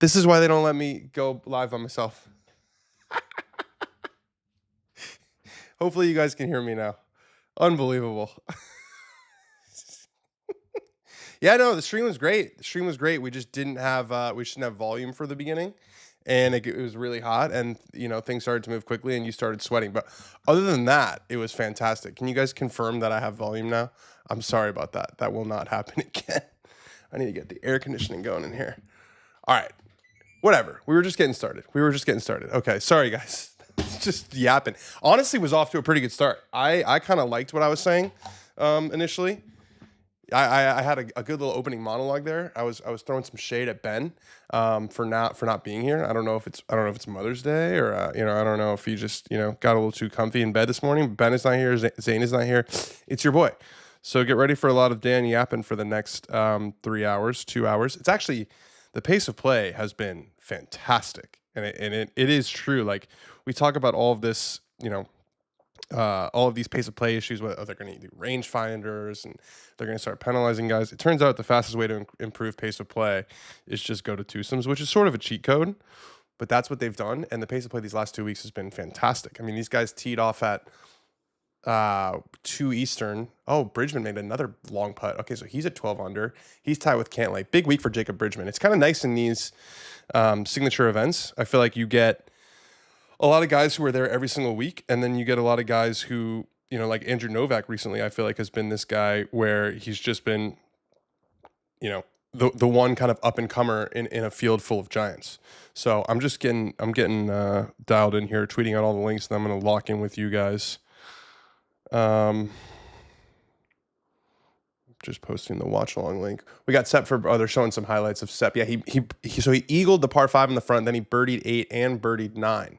This is why they don't let me go live by myself. Hopefully you guys can hear me now. Unbelievable. Yeah, no, the stream was great. The stream was great. We just didn't have volume for the beginning, and it was really hot, and things started to move quickly, and you started sweating. But other than that, it was fantastic. Can you guys confirm that I have volume now? I'm sorry about that. That will not happen again. I need to get the air conditioning going in here. All right, whatever. We were just getting started. Okay, sorry guys. Just yapping. Honestly, was off to a pretty good start. I kind of liked what I was saying initially. I had a good little opening monologue there. I was throwing some shade at Ben for not being here. I don't know if it's Mother's Day or I don't know if he just got a little too comfy in bed this morning. Ben is not here. Zane is not here. It's your boy. So get ready for a lot of Dan yapping for the next 3 hours, 2 hours. It's actually the pace of play has been fantastic, and it is true. Like we talk about all of this, all of these pace of play issues, whether they're going to do range finders and they're going to start penalizing guys. It turns out the fastest way to improve pace of play is just go to twosomes, which is sort of a cheat code, but that's what they've done. And the pace of play these last 2 weeks has been fantastic. I mean, these guys teed off at 2 Eastern. Oh, Bridgeman made another long putt. Okay, so he's at 12 under. He's tied with Kentlay. Big week for Jacob Bridgeman. It's kind of nice in these signature events. I feel like you get a lot of guys who are there every single week, and then you get a lot of guys who, like Andrew Novak recently, I feel like has been this guy where he's just been, the one kind of up and comer in a field full of giants. So I'm getting dialed in here, tweeting out all the links, and I'm going to lock in with you guys. Just posting the watch along link. We got Sepp they're showing some highlights of Sepp. Yeah, he eagled the par 5 in the front, then he birdied 8 and birdied 9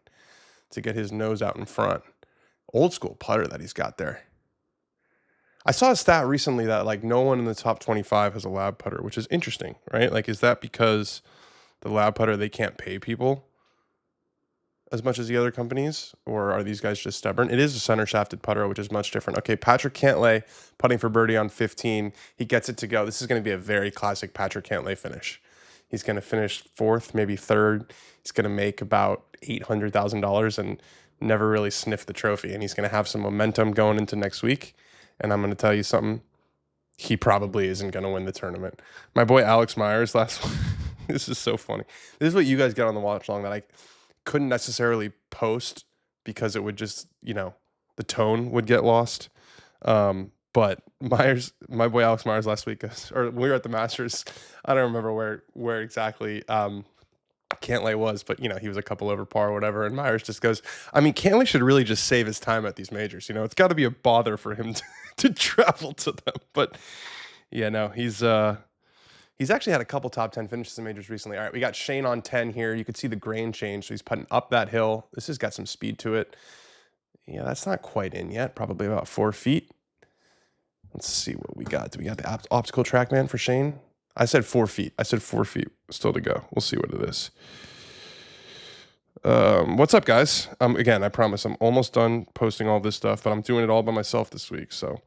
to get his nose out in front. Old school putter that he's got there. I saw a stat recently that like no one in the top 25 has a lab putter, which is interesting, right? Like, is that because the lab putter, they can't pay people as much as the other companies, or are these guys just stubborn? It is a center shafted putter, which is much different. Okay, Patrick Kentlay putting for birdie on 15. He gets it to go. This is going to be a very classic Patrick Kentlay finish. He's going to finish 4th, maybe 3rd. He's going to make about $800,000 and never really sniff the trophy. And he's going to have some momentum going into next week. And I'm going to tell you something. He probably isn't going to win the tournament. My boy Alex Myers last week. This is so funny. This is what you guys get on the watch long that I couldn't necessarily post because it would just, the tone would get lost. But my boy Alex Myers last week, or we were at the Masters. I don't remember where exactly Kentlay was, but he was a couple over par or whatever. And Myers just goes, I mean, Kentlay should really just save his time at these majors. It's got to be a bother for him to travel to them. But yeah, no, he's actually had a couple top 10 finishes in majors recently. All right, we got Shane on 10 here. You can see the grain change. So he's putting up that hill. This has got some speed to it. Yeah, that's not quite in yet. Probably about 4 feet. Let's see what we got. Do we got the optical TrackMan for Shane? I said 4 feet. Still to go. We'll see what it is. What's up, guys? Again, I promise I'm almost done posting all this stuff, but I'm doing it all by myself this week. So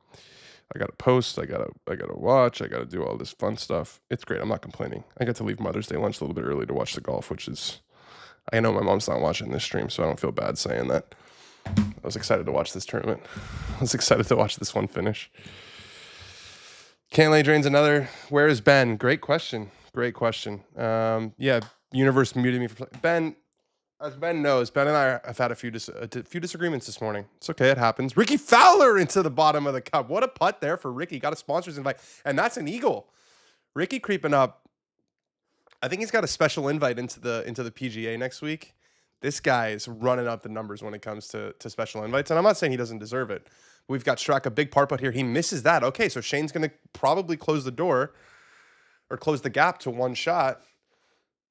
I got to post. I got to watch. I got to do all this fun stuff. It's great. I'm not complaining. I got to leave Mother's Day lunch a little bit early to watch the golf, which is, I know my mom's not watching this stream, so I don't feel bad saying that. I was excited to watch this tournament. I was excited to watch this one finish. Kentlay drains another. Where is Ben? Great question. Yeah, universe muted me for Ben. As Ben knows, Ben and I have had a few disagreements this morning. It's okay, it happens. Ricky Fowler into the bottom of the cup. What a putt there for Ricky. Got a sponsor's invite, and that's an eagle. Ricky creeping up. I think he's got a special invite into the PGA next week. This guy is running up the numbers when it comes to special invites, and I'm not saying he doesn't deserve it. We've got Straka, big par putt here. He misses that. Okay, so Shane's going to probably close the door or close the gap to one shot.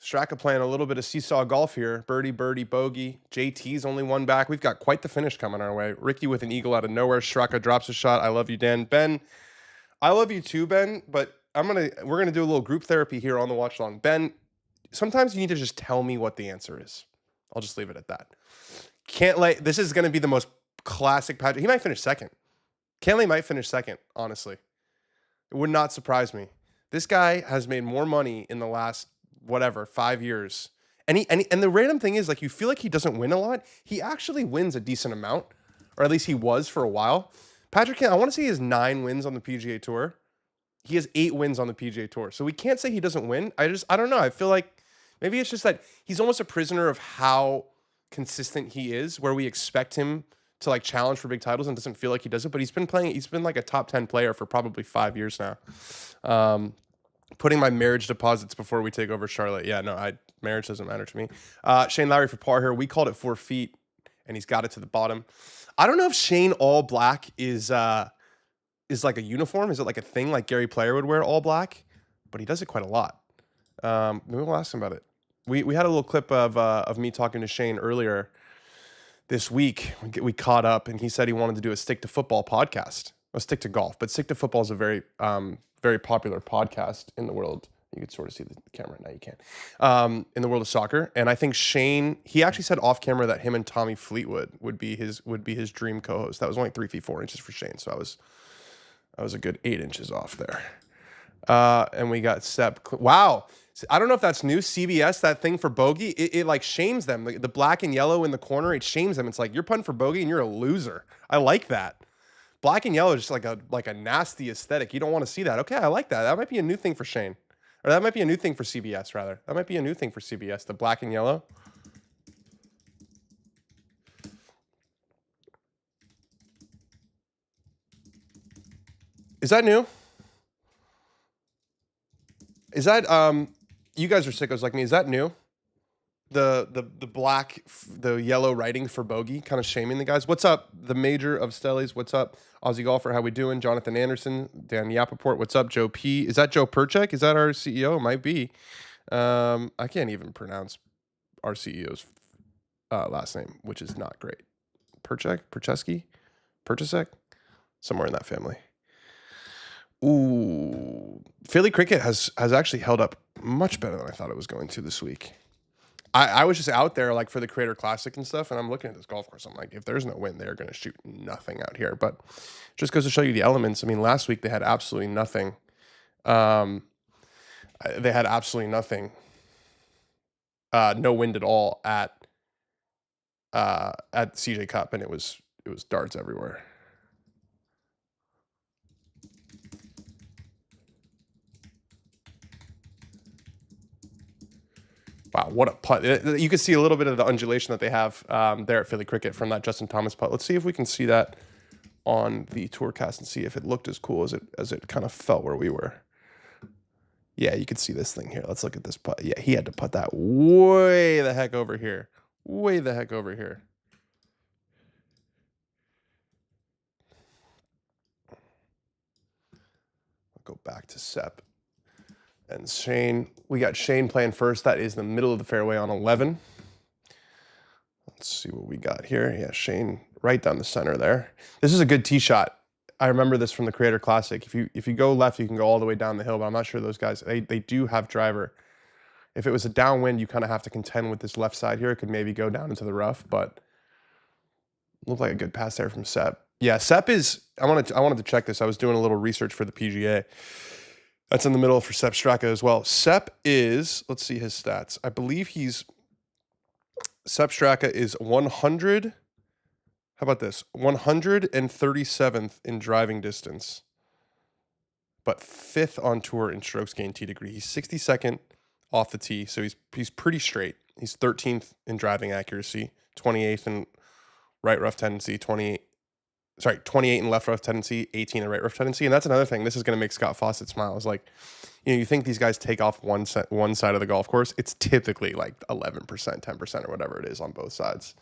Straka playing a little bit of seesaw golf here. Birdie, bogey. JT's only one back. We've got quite the finish coming our way. Ricky with an eagle out of nowhere. Straka drops a shot. I love you, Dan. Ben, I love you too, Ben, but we're gonna do a little group therapy here on the watch long. Ben, sometimes you need to just tell me what the answer is. I'll just leave it at that. This is gonna be the most classic Patrick. He might finish second. Kentlay might finish second, honestly. It would not surprise me. This guy has made more money in the last whatever, 5 years. And the random thing is, like, you feel like he doesn't win a lot. He actually wins a decent amount, or at least he was for a while. Patrick, I want to say he has 9 wins on the PGA Tour. He has 8 wins on the PGA Tour. So we can't say he doesn't win. I don't know. I feel like maybe it's just that he's almost a prisoner of how consistent he is, where we expect him to like challenge for big titles and doesn't feel like he does it. But he's been like a top 10 player for probably 5 years now. Putting my marriage deposits before we take over Charlotte. Yeah, no, marriage doesn't matter to me. Shane Lowry for par here. We called it 4 feet, and he's got it to the bottom. I don't know if Shane all black is like a uniform. Is it like a thing like Gary Player would wear all black? But he does it quite a lot. Maybe we'll ask him about it. We had a little clip of me talking to Shane earlier this week. We caught up, and he said he wanted to do a stick to football podcast. A stick to golf, but stick to football is a very very popular podcast in the world. You could sort of see the camera. Now you can't. In the world of soccer. And I think Shane, he actually said off camera that him and Tommy Fleetwood would be his dream co-host. That was only 3 feet 4 inches for Shane. So I was a good 8 inches off there. And we got Sepp. Wow. I don't know if that's new. CBS, that thing for bogey, it like shames them. The black and yellow in the corner, it shames them. It's like, you're putting for bogey and you're a loser. I like that. Black and yellow is just like a nasty aesthetic. You don't want to see that. Okay, I like that. That might be a new thing for Shane. Or that might be a new thing for CBS, rather. That might be a new thing for CBS, the black and yellow. Is that new? Is that, you guys are sickos like me. Is that new? The black, the yellow writing for bogey, kind of shaming the guys. What's up? The Major of Stellies. What's up? Aussie Golfer, how we doing? Jonathan Anderson, Dan Rapaport. What's up? Joe P. Is that Joe Perchek? Is that our CEO? It might be. I can't even pronounce our CEO's last name, which is not great. Perchesek, somewhere in that family. Ooh, Philly cricket has actually held up much better than I thought it was going to this week. I was just out there like for the Creator Classic and stuff, and I'm looking at this golf course. I'm like, if there's no wind, they're going to shoot nothing out here. But just goes to show you the elements. I mean, last week they had absolutely nothing. They had absolutely nothing. No wind at all at CJ Cup, and it was darts everywhere. Wow, what a putt. You can see a little bit of the undulation that they have there at Philly Cricket from that Justin Thomas putt. Let's see if we can see that on the Tourcast and see if it looked as cool as it kind of felt where we were. Yeah, you can see this thing here. Let's look at this putt. Yeah, he had to putt that way the heck over here. Way the heck over here. I'll go back to Sepp. And Shane, we got Shane playing first. That is the middle of the fairway on 11. Let's see what we got here. Yeah, Shane right down the center there. This is a good tee shot. I remember this from the Creator Classic. If you go left, you can go all the way down the hill, but I'm not sure those guys, they do have driver. If it was a downwind, you kind of have to contend with this left side here. It could maybe go down into the rough, but looked like a good pass there from Sepp. Yeah, Sepp is, I wanted to check this. I was doing a little research for the PGA. That's in the middle for Sepp Straka as well. Sepp is, let's see his stats. I believe Sepp Straka is 100. How about this? 137th in driving distance, but 5th on tour in strokes gained tee degree. He's 62nd off the tee, so he's pretty straight. He's 13th in driving accuracy, 28th in right rough tendency, 28 in left rough tendency, 18 in right rough tendency. And that's another thing. This is going to make Scott Fawcett smile. Is like, you think these guys take off one side of the golf course. It's typically like 11%, 10% or whatever it is on both sides.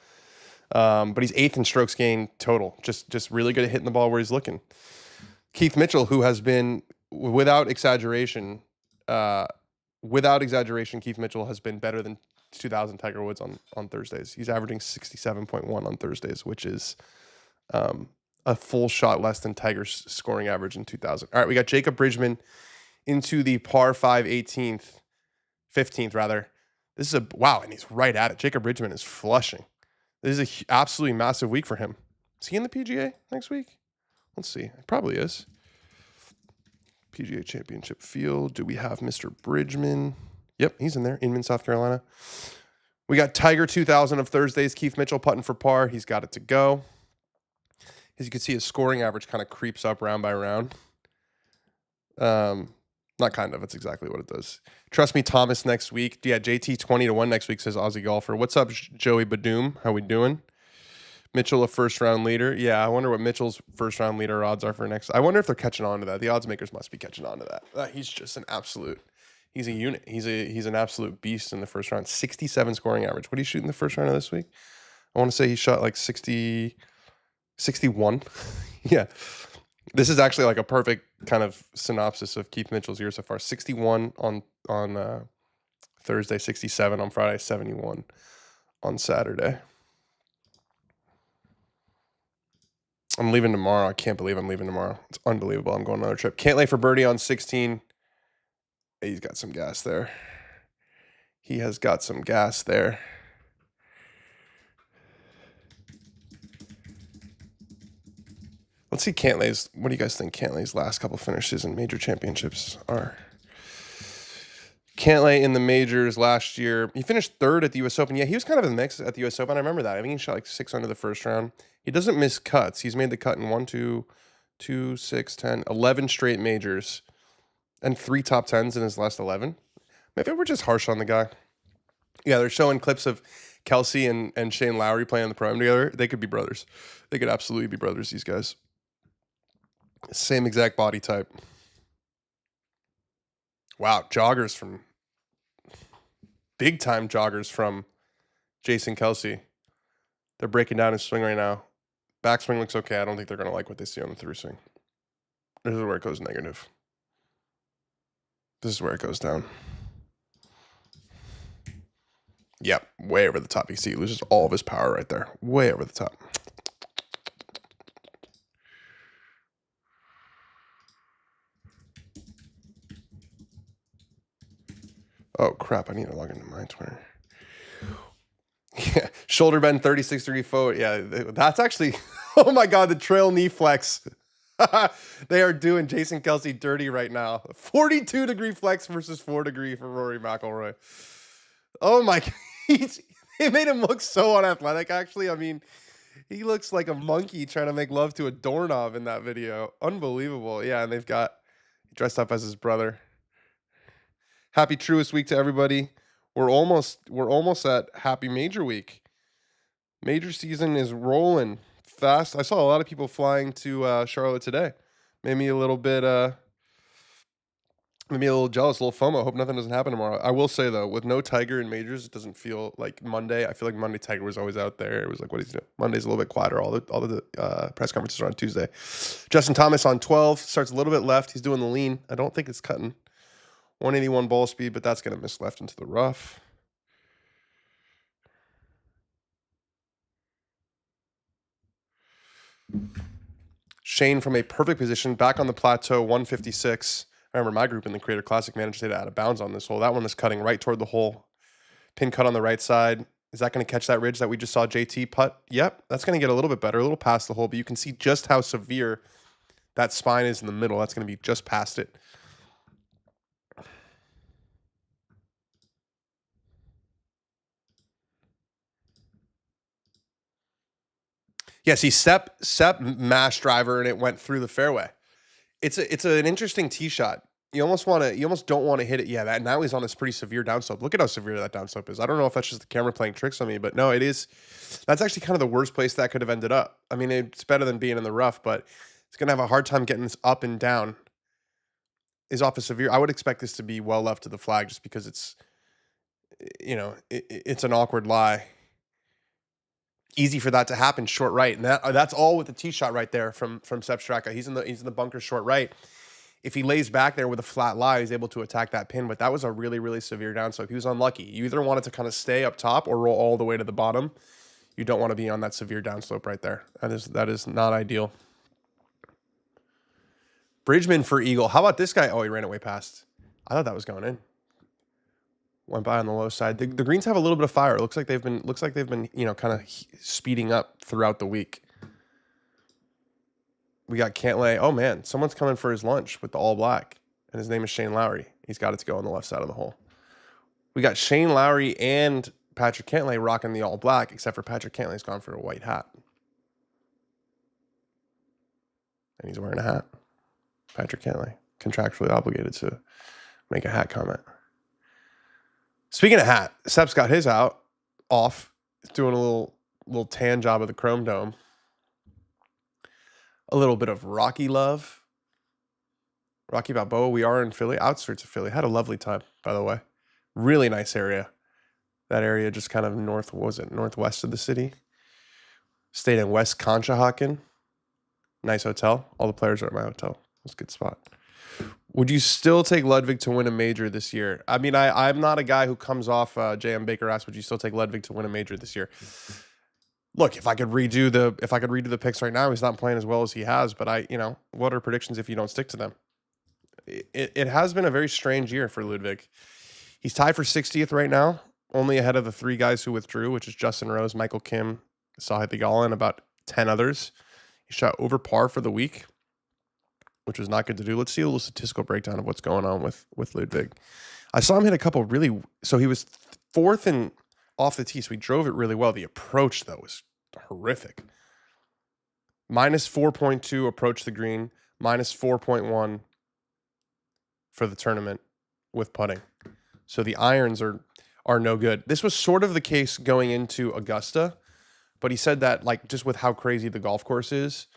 But he's 8th in strokes gained total. Just really good at hitting the ball where he's looking. Keith Mitchell, who has been, without exaggeration, Keith Mitchell has been better than 2000 Tiger Woods on Thursdays. He's averaging 67.1 on Thursdays, which is a full shot less than Tiger's scoring average in 2000. All right, we got Jacob Bridgeman into the par 5 15th rather. This is wow, and he's right at it. Jacob Bridgeman is flushing. This is a absolutely massive week for him. Is he in the PGA next week? Let's see. It probably is. PGA Championship field. Do we have Mr. Bridgeman? Yep, he's in there. Inman, South Carolina. We got Tiger 2000 of Thursdays. Keith Mitchell putting for par. He's got it to go. As you can see, his scoring average kind of creeps up round by round. Not kind of. It's exactly what it does. Trust me, Thomas next week. Yeah, JT 20-1 next week, says Aussie Golfer. What's up, Joey Badoom? How we doing? Mitchell, a first-round leader. Yeah, I wonder what Mitchell's first-round leader odds are for next. I wonder if they're catching on to that. The odds makers must be catching on to that. He's just an absolute. He's a unit. He's an absolute beast in the first round. 67 scoring average. What did he shoot in the first round of this week? I want to say he shot like 61. Yeah. This is actually like a perfect kind of synopsis of Keith Mitchell's year so far. 61 on Thursday, 67 on Friday, 71 on Saturday. I'm leaving tomorrow. I can't believe I'm leaving tomorrow. It's unbelievable. I'm going on another trip. Kentlay for birdie on 16. He's got some gas there. He has got some gas there. Let's see Cantlay's. What do you guys think Cantlay's last couple finishes in major championships are? Kentlay in the majors last year, he finished third at the U.S. Open. Yeah, he was kind of in the mix at the U.S. Open. I remember that. I think he shot like 6 under the first round. He doesn't miss cuts. He's made the cut in 1, 2, 6, 10, 11 straight majors and 3 top 10s in his last 11. Maybe we're just harsh on the guy. Yeah, they're showing clips of Kelsey and Shane Lowry playing on the Pro-Am together. They could be brothers. They could absolutely be brothers, these guys. Same exact body type. Wow, joggers from... big-time joggers from Jason Kelsey. They're breaking down his swing right now. Backswing looks okay. I don't think they're going to like what they see on the through swing. This is where it goes negative. This is where it goes down. Yep, way over the top. You see he loses all of his power right there. Way over the top. Oh, crap. I need to log into my Twitter. Yeah, shoulder bend, 36-degree forward. Yeah, that's actually... oh, my God, the trail knee flex. They are doing Jason Kelsey dirty right now. 42-degree flex versus 4-degree for Rory McIlroy. Oh, my... They made him look so unathletic, actually. I mean, he looks like a monkey trying to make love to a doorknob in that video. Unbelievable. Yeah, and they've got... dressed up as his brother. Happy Truist Week to everybody. We're almost at Happy Major Week. Major season is rolling fast. I saw a lot of people flying to Charlotte today. Made me a little bit made me a little jealous, a little FOMO. Hope nothing doesn't happen tomorrow. I will say though, with no Tiger in majors, it doesn't feel like Monday. I feel like Monday Tiger was always out there. It was like, what is he doing? Monday's a little bit quieter. All the press conferences are on Tuesday. Justin Thomas on 12 starts a little bit left. He's doing the lean. I don't think it's cutting. 181 ball speed, but that's going to miss left into the rough. Shane from a perfect position, back on the plateau, 156. I remember my group in the Creator Classic managed to hit out of bounds on this hole. That one is cutting right toward the hole. Pin cut on the right side. Is that going to catch that ridge that we just saw JT putt? Yep, that's going to get a little bit better, a little past the hole, but you can see just how severe that spine is in the middle. That's going to be just past it. Yeah, see, Sepp mash driver, and it went through the fairway. It's an interesting tee shot. You almost don't want to hit it. Yeah, that now he's on this pretty severe downslope. Look at how severe that downslope is. I don't know if that's just the camera playing tricks on me, but no, it is. That's actually kind of the worst place that could have ended up. I mean, it's better than being in the rough, but it's going to have a hard time getting this up and down. Is off a severe. I would expect this to be well left to the flag just because it's, it's an awkward lie. Easy for that to happen short right, and that's all with the tee shot right there from Sepp Straka. He's in the bunker short right. If he lays back there with a flat lie, he's able to attack that pin. But that was a really, really severe downslope. He was unlucky. You either want it to kind of stay up top or roll all the way to the bottom. You don't want to be on that severe downslope right there. That is not ideal. Bridgeman for eagle. How about this guy? Oh, he ran it way past. I thought that was going in. Went by on the low side. The greens have a little bit of fire. It looks like they've been kind of speeding up throughout the week. We got Kentlay. Oh man, someone's coming for his lunch with the all black, and his name is Shane Lowry. He's got it to go on the left side of the hole. We got Shane Lowry and Patrick Cantlay rocking the all black, except for Patrick Cantlay's gone for a white hat. And he's wearing a hat. Patrick Cantlay, contractually obligated to make a hat comment. Speaking of hat, Seps got his off, doing a little tan job of the Chrome Dome. A little bit of Rocky love. Rocky Balboa, we are in Philly, outskirts of Philly. Had a lovely time, by the way. Really nice area. That area just kind of northwest of the city. Stayed in West Conshohocken. Nice hotel. All the players are at my hotel. It was a good spot. Would you still take Ludvig to win a major this year? I mean, I'm not a guy who comes off. J.M. Baker asked, would you still take Ludvig to win a major this year? Look, if I could redo the picks right now, he's not playing as well as he has. But what are predictions if you don't stick to them? It has been a very strange year for Ludvig. He's tied for 60th right now, only ahead of the 3 guys who withdrew, which is Justin Rose, Michael Kim, Sahith Theegala, and about 10 others. He shot over par for the week, which was not good to do. Let's see a little statistical breakdown of what's going on with Ludvig. I saw him hit a couple so he was 4th and off the tee, so he drove it really well. The approach, though, was horrific. Minus 4.2 approach the green, minus 4.1 for the tournament with putting. So the irons are no good. This was sort of the case going into Augusta, but he said that, like, just with how crazy the golf course is,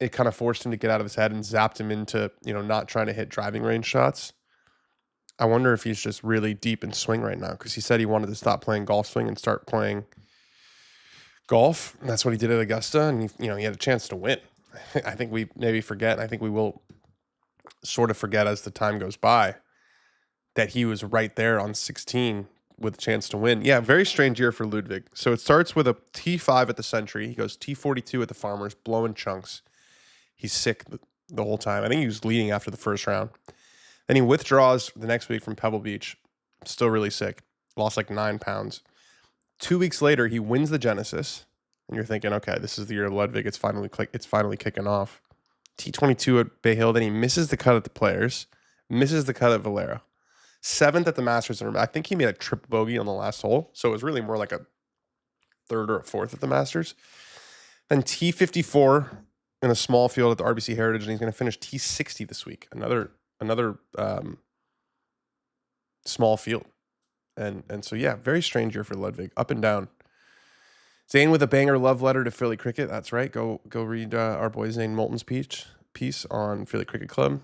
it kind of forced him to get out of his head and zapped him into, not trying to hit driving range shots. I wonder if he's just really deep in swing right now, because he said he wanted to stop playing golf swing and start playing golf. And that's what he did at Augusta, and he had a chance to win. I think we maybe forget, and I think we will sort of forget as the time goes by, that he was right there on 16 with a chance to win. Yeah, very strange year for Ludvig. So it starts with a T5 at the Century. He goes T42 at the Farmers, blowing chunks. He's sick the whole time. I think he was leading after the first round. Then he withdraws the next week from Pebble Beach. Still really sick. Lost like 9 pounds. 2 weeks later, he wins the Genesis. And you're thinking, okay, this is the year of Ludvig. It's finally kicking off. T22 at Bay Hill. Then he misses the cut at the Players. Misses the cut at Valero. 7th at the Masters. I think he made a triple bogey on the last hole. So it was really more like a 3rd or a 4th at the Masters. Then T54 in a small field at the RBC Heritage. And he's going to finish T60 this week. Another small field. And so, yeah, very strange year for Ludvig. Up and down. Zane with a banger love letter to Philly Cricket. That's right. Go read our boy Zane Moulton's piece on Philly Cricket Club.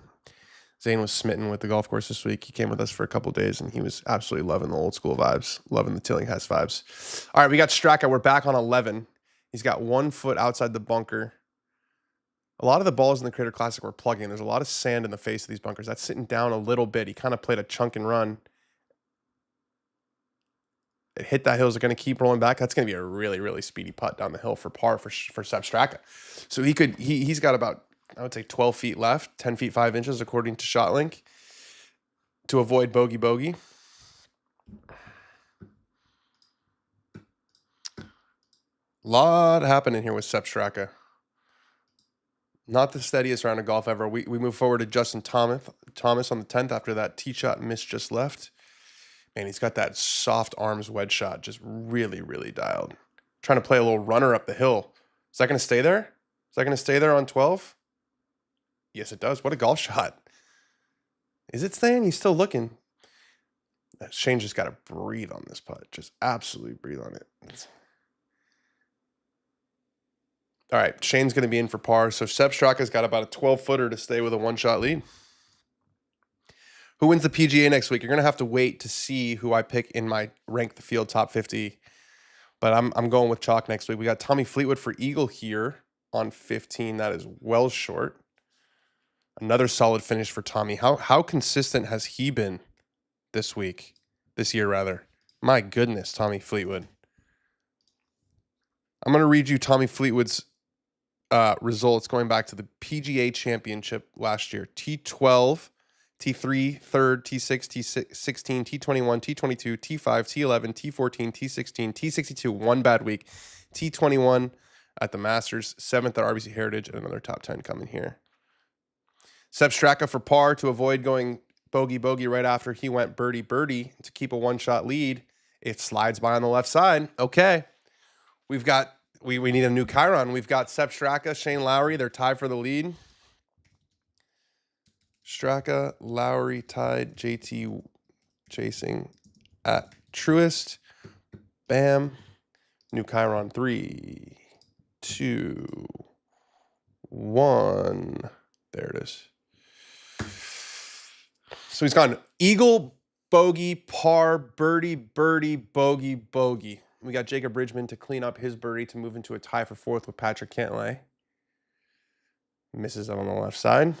Zane was smitten with the golf course this week. He came with us for a couple of days, and he was absolutely loving the old school vibes, loving the Tillinghast vibes. All right, we got Straka. We're back on 11. He's got 1 foot outside the bunker. A lot of the balls in the Critter Classic were plugging. There's a lot of sand in the face of these bunkers. That's sitting down a little bit. He kind of played a chunk and run. It hit that hill. Is it going to keep rolling back? That's going to be a really, really speedy putt down the hill for par for Sepp Straka. So he's got about, I would say, 12 feet left, 10 feet 5 inches according to ShotLink, to avoid bogey. Lot happening here with Sepp Straka. Not the steadiest round of golf ever. We move forward to Justin Thomas on the 10th after that tee shot miss just left. Man, he's got that soft arms wedge shot just really, really dialed. Trying to play a little runner up the hill. Is that going to stay there? Is that going to stay there on 12? Yes, it does. What a golf shot. Is it staying? He's still looking. Shane just got to breathe on this putt. Just absolutely breathe on it. All right, Shane's going to be in for par. So Sepp Straka's got about a 12-footer to stay with a 1-shot lead. Who wins the PGA next week? You're going to have to wait to see who I pick in my Rank the Field Top 50. But I'm going with chalk next week. We got Tommy Fleetwood for Eagle here on 15. That is well short. Another solid finish for Tommy. How consistent has he been this year rather? My goodness, Tommy Fleetwood. I'm going to read you Tommy Fleetwood's results going back to the PGA Championship last year. T12, T3, 3rd, T6, T16, T21, T22, T5, T11, T14, T16, T62, 1 bad week, T21 at the Masters, 7th at RBC Heritage, and another top 10 coming here. Sepp Straka for par to avoid going bogey bogey right after he went birdie birdie to keep a one-shot lead. It slides by on the left side. Okay. We've got we need a new Chiron. We've got Sepp Straka, Shane Lowry. They're tied for the lead. Straka, Lowry tied, JT chasing at Truist. Bam. New Chiron. 3, 2, 1. There it is. So he's gone eagle, bogey, par, birdie, birdie, bogey, bogey. We got Jacob Bridgeman to clean up his birdie to move into a tie for 4th with Patrick Cantlay. Misses on the left side.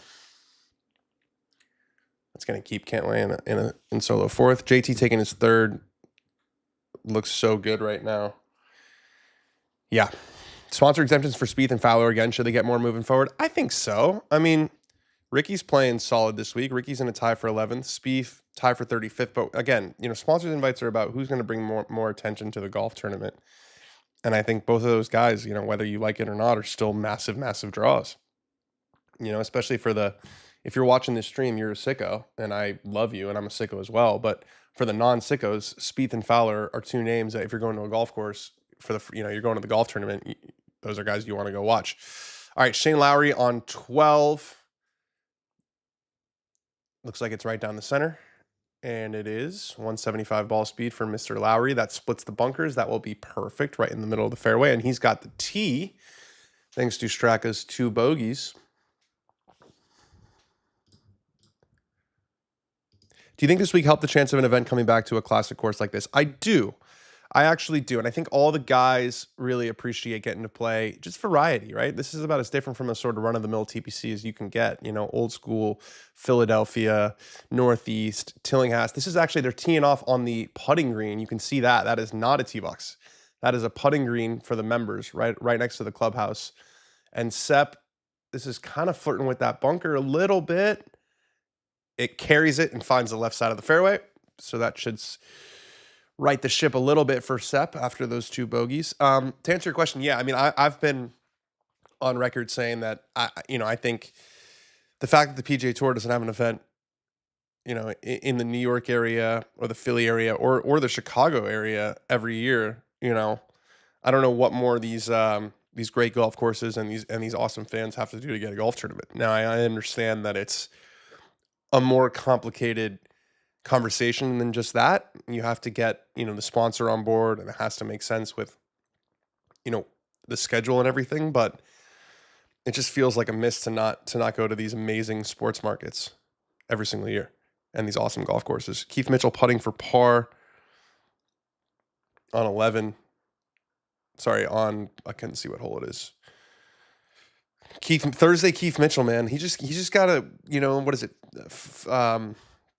That's going to keep Cantlay in solo 4th. JT taking his 3rd. Looks so good right now. Yeah. Sponsor exemptions for Spieth and Fowler again. Should they get more moving forward? I think so. I mean, Ricky's playing solid this week. Ricky's in a tie for 11th. Spieth tie for 35th. But again, sponsors invites are about who's going to bring more attention to the golf tournament. And I think both of those guys, whether you like it or not, are still massive, massive draws. Especially if you're watching this stream, you're a sicko, and I love you, and I'm a sicko as well. But for the non-sickos, Spieth and Fowler are 2 names that if you're going to a golf course you're going to the golf tournament, those are guys you want to go watch. All right, Shane Lowry on 12. Looks like it's right down the center, and it is 175 ball speed for Mr. Lowry. That splits the bunkers. That will be perfect right in the middle of the fairway, and he's got the tee thanks to Straka's 2 bogeys. Do you think this week helped the chance of an event coming back to a classic course like this? I do. I actually do. And I think all the guys really appreciate getting to play just variety, right? This is about as different from a sort of run-of-the-mill TPC as you can get. Old school, Philadelphia, Northeast, Tillinghast. This is actually, they're teeing off on the putting green. You can see that. That is not a tee box. That is a putting green for the members, right next to the clubhouse. And Sepp, this is kind of flirting with that bunker a little bit. It carries it and finds the left side of the fairway. So that should right the ship a little bit for Sepp after those 2 bogeys. To answer your question, yeah, I mean, I've been on record saying that, I think the fact that the PGA Tour doesn't have an event, in the New York area or the Philly area or the Chicago area every year, I don't know what more these great golf courses and these awesome fans have to do to get a golf tournament. Now, I understand that it's a more complicated conversation than just that. You have to get, the sponsor on board, and it has to make sense with, the schedule and everything, but it just feels like a miss to not go to these amazing sports markets every single year and these awesome golf courses. Keith Mitchell putting for par on 11. Sorry, I couldn't see what hole it is. Keith Mitchell, man. He just got a, what is it?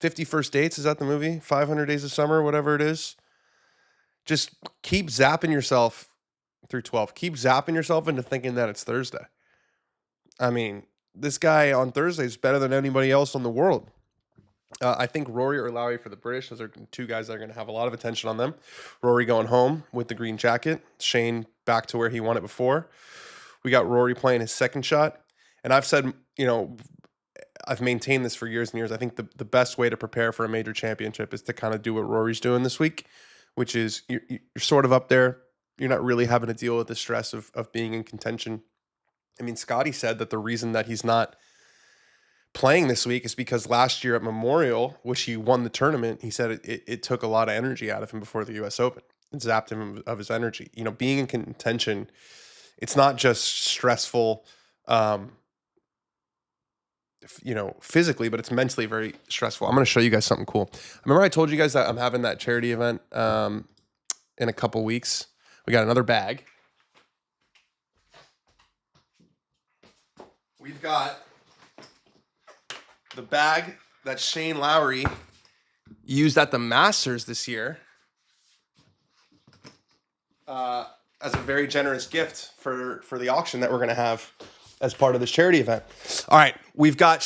50 First Dates, is that the movie? 500 Days of Summer, whatever it is. Just keep zapping yourself through 12. Keep zapping yourself into thinking that it's Thursday. I mean, this guy on Thursday is better than anybody else in the world. I think Rory or Lowry for the British. Those are 2 guys that are going to have a lot of attention on them. Rory going home with the green jacket. Shane back to where he won it before. We got Rory playing his second shot. And I've said, I've maintained this for years and years. I think the best way to prepare for a major championship is to kind of do what Rory's doing this week, which is you're sort of up there. You're not really having to deal with the stress of being in contention. I mean, Scotty said that the reason that he's not playing this week is because last year at Memorial, which he won the tournament, he said it took a lot of energy out of him before the U.S. Open. It zapped him of his energy. Being in contention, it's not just stressful, physically, but it's mentally very stressful. I'm going to show you guys something cool. Remember I told you guys that I'm having that charity event in a couple weeks. We got another bag. We've got the bag that Shane Lowry used at the Masters this year as a very generous gift for the auction that we're going to have as part of this charity event. All right, we've got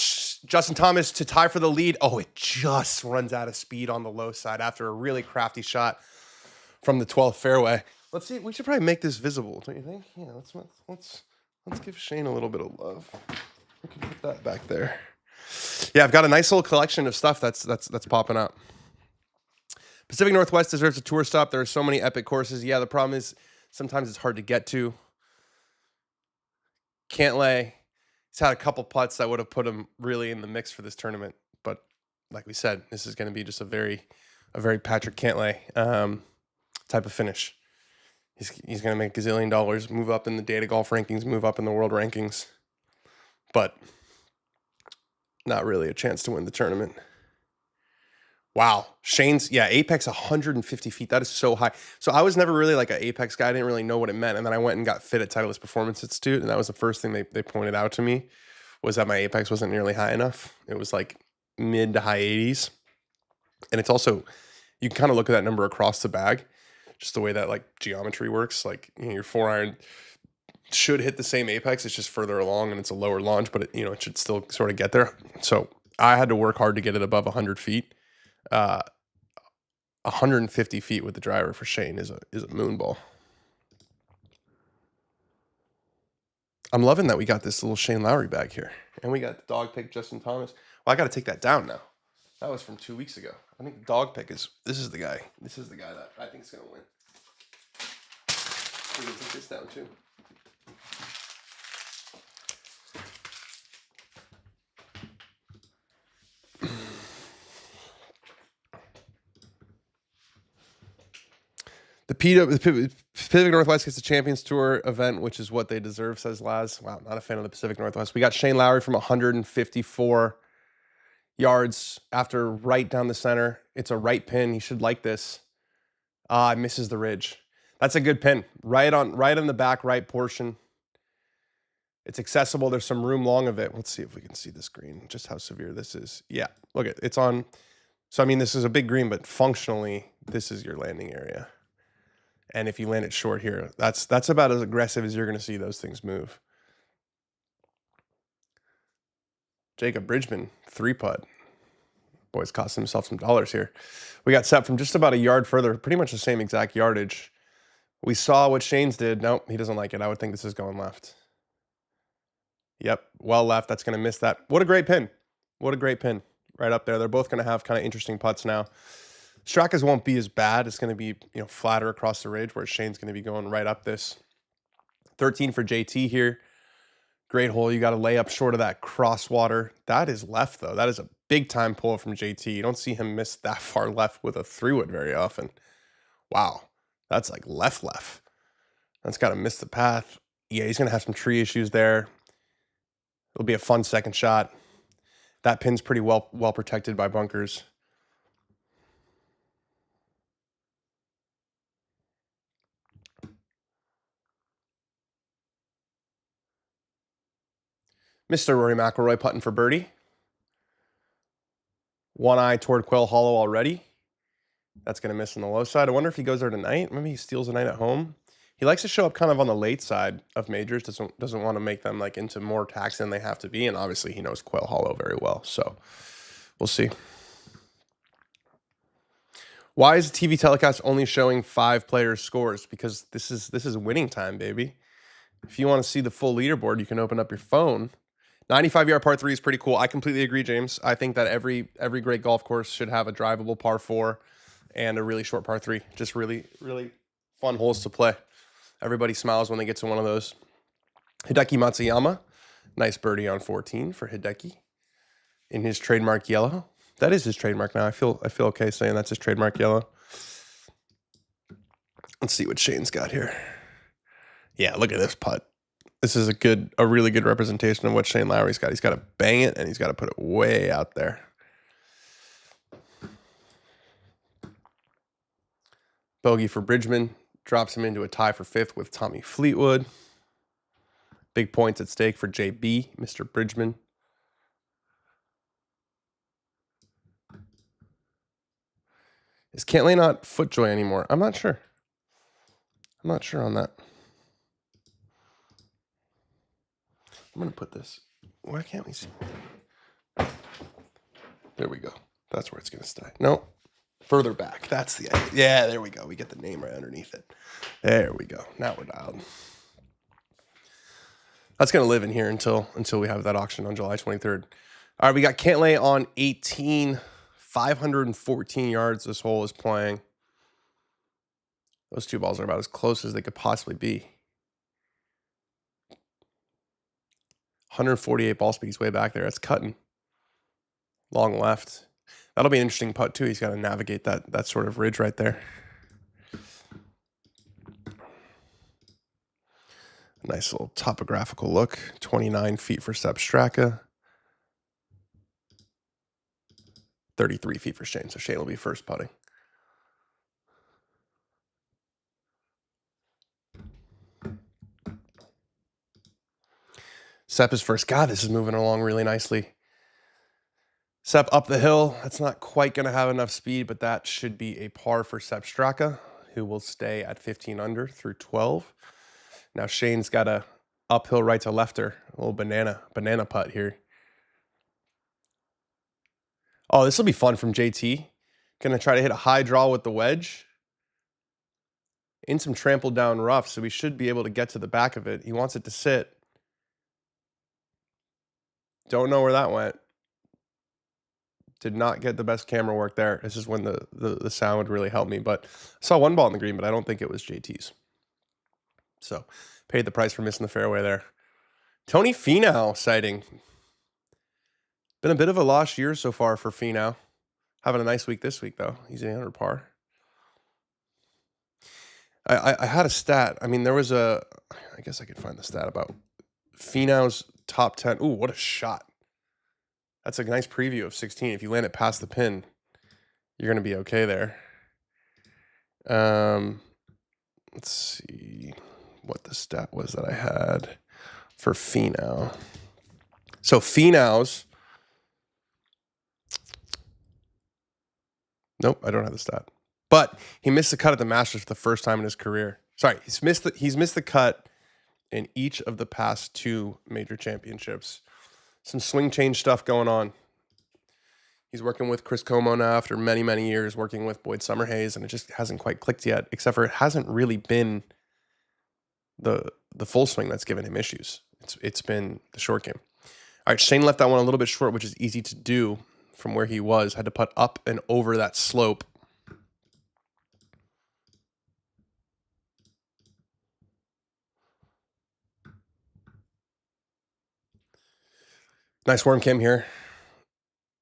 Justin Thomas to tie for the lead. Oh, it just runs out of speed on the low side after a really crafty shot from the 12th fairway. Let's see. We should probably make this visible, don't you think? Yeah, let's give Shane a little bit of love. We can put that back there. Yeah, I've got a nice little collection of stuff that's popping up. Pacific Northwest deserves a tour stop. There are so many epic courses. Yeah, the problem is sometimes it's hard to get to. Kentlay, he's had a couple putts that would have put him really in the mix for this tournament. But like we said, this is going to be just a very Patrick Kentlay type of finish. He's going to make $1 gazillion, move up in the data golf rankings, move up in the world rankings. But not really a chance to win the tournament. Wow. Shane's, Apex 150 feet. That is so high. So I was never really like an Apex guy. I didn't really know what it meant. And then I went and got fit at Titleist Performance Institute. And that was the first thing they pointed out to me, was that my Apex wasn't nearly high enough. It was like mid to high 80s. And it's also, you can kind of look at that number across the bag, just the way that like geometry works. Like, your 4-iron should hit the same Apex. It's just further along and it's a lower launch, but it should still sort of get there. So I had to work hard to get it above 100 feet. 150 feet with the driver for Shane is a moonball. I'm loving that we got this little Shane Lowry bag here, and we got the dog pick Justin Thomas. Well, I got to take that down now. That was from 2 weeks ago. I think the dog pick this is the guy. This is the guy that I think is gonna win. We can take this down too. The Pacific Northwest gets the Champions Tour event, which is what they deserve, says Laz. Wow, not a fan of the Pacific Northwest. We got Shane Lowry from 154 yards after right down the center. It's a right pin. He should like this. Misses the ridge. That's a good pin. Right on the back right portion. It's accessible. There's some room long of it. Let's see if we can see this green, just how severe this is. Yeah, look, it's on. So, I mean, this is a big green, but functionally, this is your landing area. And if you land it short here, that's about as aggressive as you're going to see those things move. Jacob Bridgeman, 3-putt. Boy's cost himself some dollars here. We got Sepp from just about a yard further, pretty much the same exact yardage. We saw what Shane's did. Nope, he doesn't like it. I would think this is going left. Yep, well left. That's going to miss that. What a great pin. What a great pin right up there. They're both going to have kind of interesting putts now. Straka's won't be as bad. It's going to be, flatter across the ridge, where Shane's going to be going right up this. 13 for JT here. Great hole. You got to lay up short of that crosswater. That is left, though. That is a big-time pull from JT. You don't see him miss that far left with a 3-wood very often. Wow. That's like left. That's got to miss the path. Yeah, he's going to have some tree issues there. It'll be a fun second shot. That pin's pretty well protected by bunkers. Mr. Rory McIlroy putting for birdie. One eye toward Quail Hollow already. That's going to miss on the low side. I wonder if he goes there tonight. Maybe he steals a night at home. He likes to show up kind of on the late side of majors. Doesn't want to make them like into more tax than they have to be. And obviously he knows Quail Hollow very well. So we'll see. Why is the TV telecast only showing 5 players' scores? Because this is winning time, baby. If you want to see the full leaderboard, you can open up your phone. 95-yard par 3 is pretty cool. I completely agree, James. I think that every great golf course should have a drivable par 4 and a really short par 3. Just really, really fun holes to play. Everybody smiles when they get to one of those. Hideki Matsuyama, nice birdie on 14 for Hideki in his trademark yellow. That is his trademark now. I feel okay saying that's his trademark yellow. Let's see what Shane's got here. Yeah, look at this putt. This is a really good representation of what Shane Lowry's got. He's got to bang it, and he's got to put it way out there. Bogey for Bridgeman. Drops him into a tie for 5th with Tommy Fleetwood. Big points at stake for JB, Mr. Bridgeman. Is Kentlay not FootJoy anymore? I'm not sure. I'm not sure on that. I'm going to put this. Why can't we see? There we go. That's where it's going to stay. No, further back. That's the idea. Yeah, there we go. We get the name right underneath it. There we go. Now we're dialed. That's going to live in here until we have that auction on July 23rd. All right, we got Kentlay on 18, 514 yards this hole is playing. Those two balls are about as close as they could possibly be. 148 ball speed. He's way back there. That's cutting. Long left. That'll be an interesting putt, too. He's got to navigate that sort of ridge right there. Nice little topographical look. 29 feet for Sepp Straka. 33 feet for Shane. So Shane will be first putting. Sepp is first. God, this is moving along really nicely. Sepp up the hill. That's not quite going to have enough speed, but that should be a par for Sepp Straka, who will stay at 15 under through 12. Now Shane's got a uphill right to lefter, a little banana putt here. Oh, this will be fun from JT. Going to try to hit a high draw with the wedge in some trampled down rough, so we should be able to get to the back of it. He wants it to sit. Don't know where that went. Did not get the best camera work there. This is when the sound would really help me. But I saw one ball in the green, but I don't think it was JT's. So paid the price for missing the fairway there. Tony Feno sighting. Been a bit of a lost year so far for Feno. Having a nice week this week, though. He's 800 par. I had a stat. I mean, there was I guess I could find the stat about Feno's top 10. Ooh, what a shot. That's a nice preview of 16. If you land it past the pin, you're going to be okay there. Let's see what the stat was that I had for Feno. So Feno's... Nope, I don't have the stat. But he missed the cut at the Masters for the first time in his career. Sorry, he's missed the cut in each of the past 2 major championships. Some swing change stuff going on. He's working with Chris Como now after many, many years working with Boyd Summerhays, and it just hasn't quite clicked yet, except for it hasn't really been the full swing that's given him issues. It's been the short game. All right, Shane left that one a little bit short, which is easy to do from where he was. Had to putt up and over that slope. Nice worm cam here.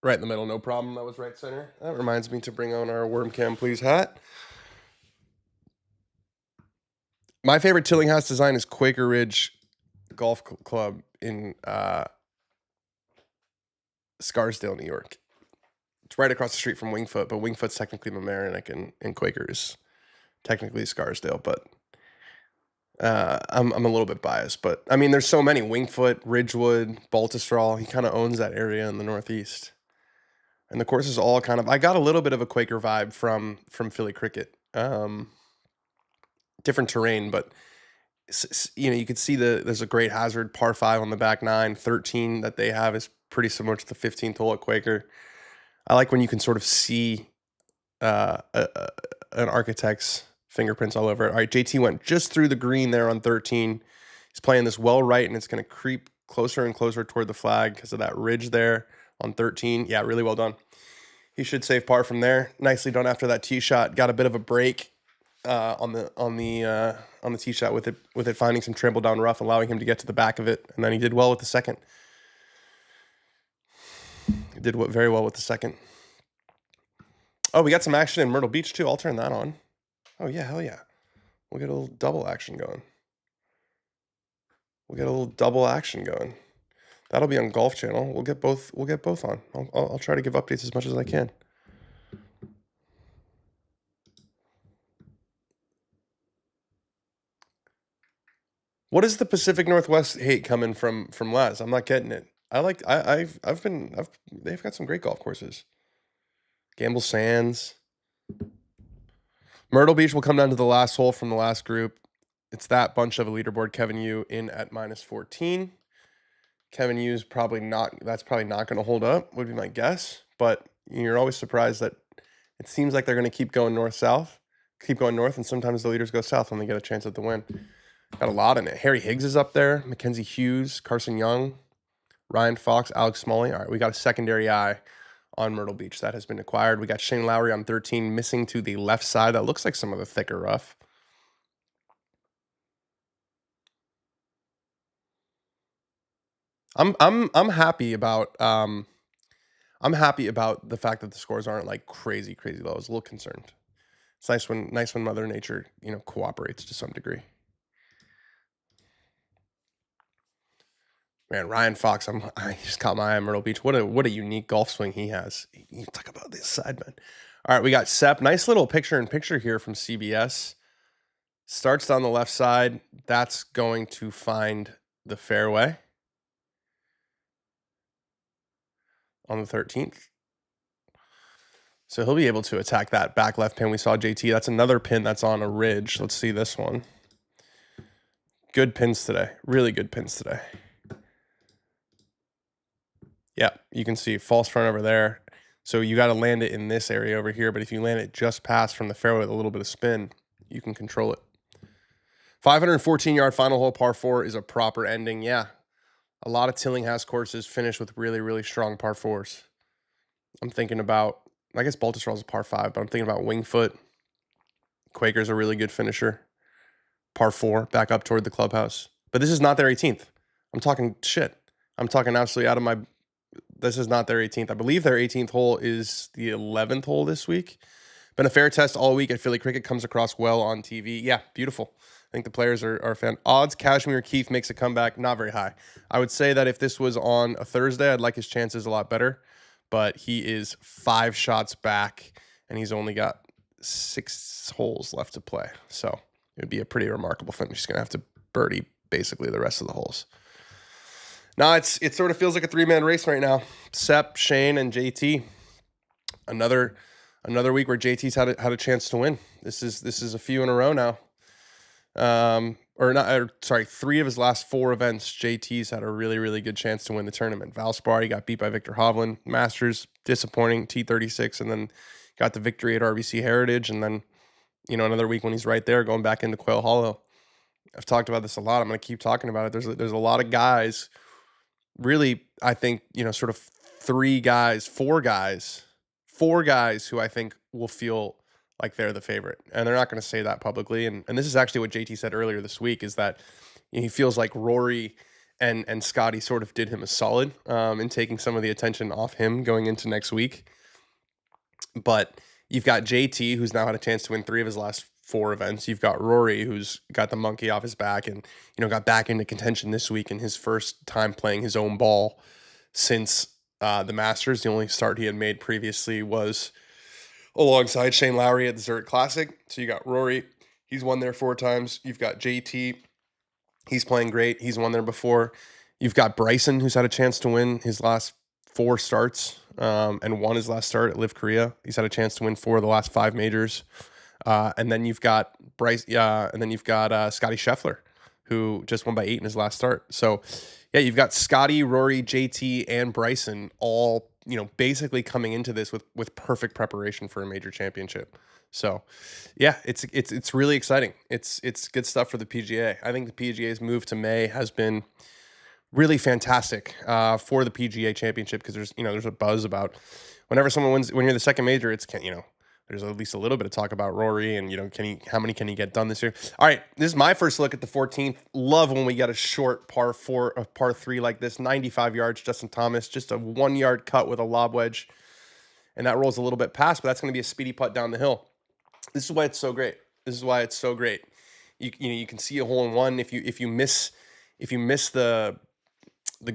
Right in the middle, no problem. That was right center. That reminds me to bring on our worm cam, please, hat. My favorite Tillinghast design is Quaker Ridge Golf Club in Scarsdale, New York. It's right across the street from Wingfoot, but Wingfoot's technically Mamaroneck and Quaker's technically Scarsdale, but I'm a little bit biased. But I mean, there's so many: Wingfoot, Ridgewood, Baltusrol. He kind of owns that area in the Northeast, and the course is all kind of. I got a little bit of a Quaker vibe from Philly Cricket. Different terrain, but you know, you could see there's a great hazard par 5 on the back 9. 13 that they have is pretty similar to the 15th hole at Quaker. I like when you can sort of see an architect's fingerprints all over it. All right, JT went just through the green there on 13. He's playing this well right, and it's going to creep closer and closer toward the flag because of that ridge there on 13. Yeah, really well done. He should save par from there. Nicely done after that tee shot. Got a bit of a break on the tee shot with it finding some trample down rough, allowing him to get to the back of it, and then he did well with the second. He did very well with the second. Oh, we got some action in Myrtle Beach too. I'll turn that on. Oh yeah, hell yeah. We'll get a little double action going. That'll be on Golf Channel. We'll get both on. I'll try to give updates as much as I can. What is the Pacific Northwest hate coming from Les? I'm not getting it. They've got some great golf courses. Gamble Sands. Myrtle Beach will come down to the last hole from the last group. It's that bunch of a leaderboard. Kevin Yu in at -14. Kevin Yu's probably not going to hold up, would be my guess. But you're always surprised that it seems like they're going to keep going north, and sometimes the leaders go south when they get a chance at the win. Got a lot in it. Harry Higgs is up there. Mackenzie Hughes, Carson Young, Ryan Fox, Alex Smalley. All right, we got a secondary eye on Myrtle Beach. That has been acquired. We got Shane Lowry on 13, missing to the left side. That looks like some of the thicker rough. I'm happy about I'm happy about the fact that the scores aren't like crazy low. I was a little concerned. It's nice when Mother Nature, cooperates to some degree. Man, Ryan Fox, I just caught my eye on Myrtle Beach. What a unique golf swing he has. You talk about this side, man. All right, we got Sepp. Nice little picture-in-picture here from CBS. Starts down the left side. That's going to find the fairway on the 13th. So he'll be able to attack that back left pin. We saw JT. That's another pin that's on a ridge. Let's see this one. Good pins today. Really good pins today. Yeah, you can see false front over there. So you got to land it in this area over here. But if you land it just past from the fairway with a little bit of spin, you can control it. 514-yard final hole par 4 is a proper ending. Yeah, a lot of Tillinghast courses finish with really strong par 4s. I'm thinking about, I guess Baltusrol's a par 5, but I'm thinking about Wingfoot. Quaker's a really good finisher. Par 4, back up toward the clubhouse. But this is not their 18th. I'm talking shit. I'm talking absolutely out of my... This is not their 18th. I believe their 18th hole is the 11th hole this week. Been a fair test all week at Philly Cricket. Comes across well on TV. Yeah, beautiful. I think the players are fan. Odds, Kashmir Keith makes a comeback. Not very high. I would say that if this was on a Thursday, I'd like his chances a lot better. But he is 5 shots back, and he's only got 6 holes left to play. So it would be a pretty remarkable finish. He's going to have to birdie basically the rest of the holes. No, it sort of feels like a 3-man race right now. Sepp, Shane, and JT. Another week where JT's had a chance to win. This is a few in a row now. 3 of his last 4 events, JT's had a really good chance to win the tournament. Valspar, he got beat by Victor Hovland. Masters, disappointing, T36, and then got the victory at RBC Heritage, and then, another week when he's right there going back into Quail Hollow. I've talked about this a lot. I'm going to keep talking about it. There's a lot of guys, really, I think, sort of 4 guys who I think will feel like they're the favorite. And they're not going to say that publicly. And this is actually what JT said earlier this week, is that he feels like Rory and Scotty sort of did him a solid in taking some of the attention off him going into next week. But you've got JT, who's now had a chance to win 3 of his last 4 events. You've got Rory, who's got the monkey off his back and, got back into contention this week in his first time playing his own ball since the Masters. The only start he had made previously was alongside Shane Lowry at the Zurich Classic. So you got Rory. He's won there 4 times. You've got JT. He's playing great. He's won there before. You've got Bryson, who's had a chance to win his last 4 starts and won his last start at Live Korea. He's had a chance to win 4 of the last 5 majors. And then you've got Scotty Scheffler, who just won by 8 in his last start. So, yeah, you've got Scotty, Rory, JT, and Bryson all, basically coming into this with perfect preparation for a major championship. So, yeah, it's really exciting. It's good stuff for the PGA. I think the PGA's move to May has been really fantastic for the PGA Championship, because there's a buzz about whenever someone wins, when you're the second major, there's at least a little bit of talk about Rory and, how many can he get done this year? All right, this is my first look at the 14th. Love when we get a short par 3 like this, 95 yards, Justin Thomas, just a 1-yard cut with a lob wedge. And that rolls a little bit past, but that's going to be a speedy putt down the hill. This is why it's so great. You can see a hole in one. If you miss the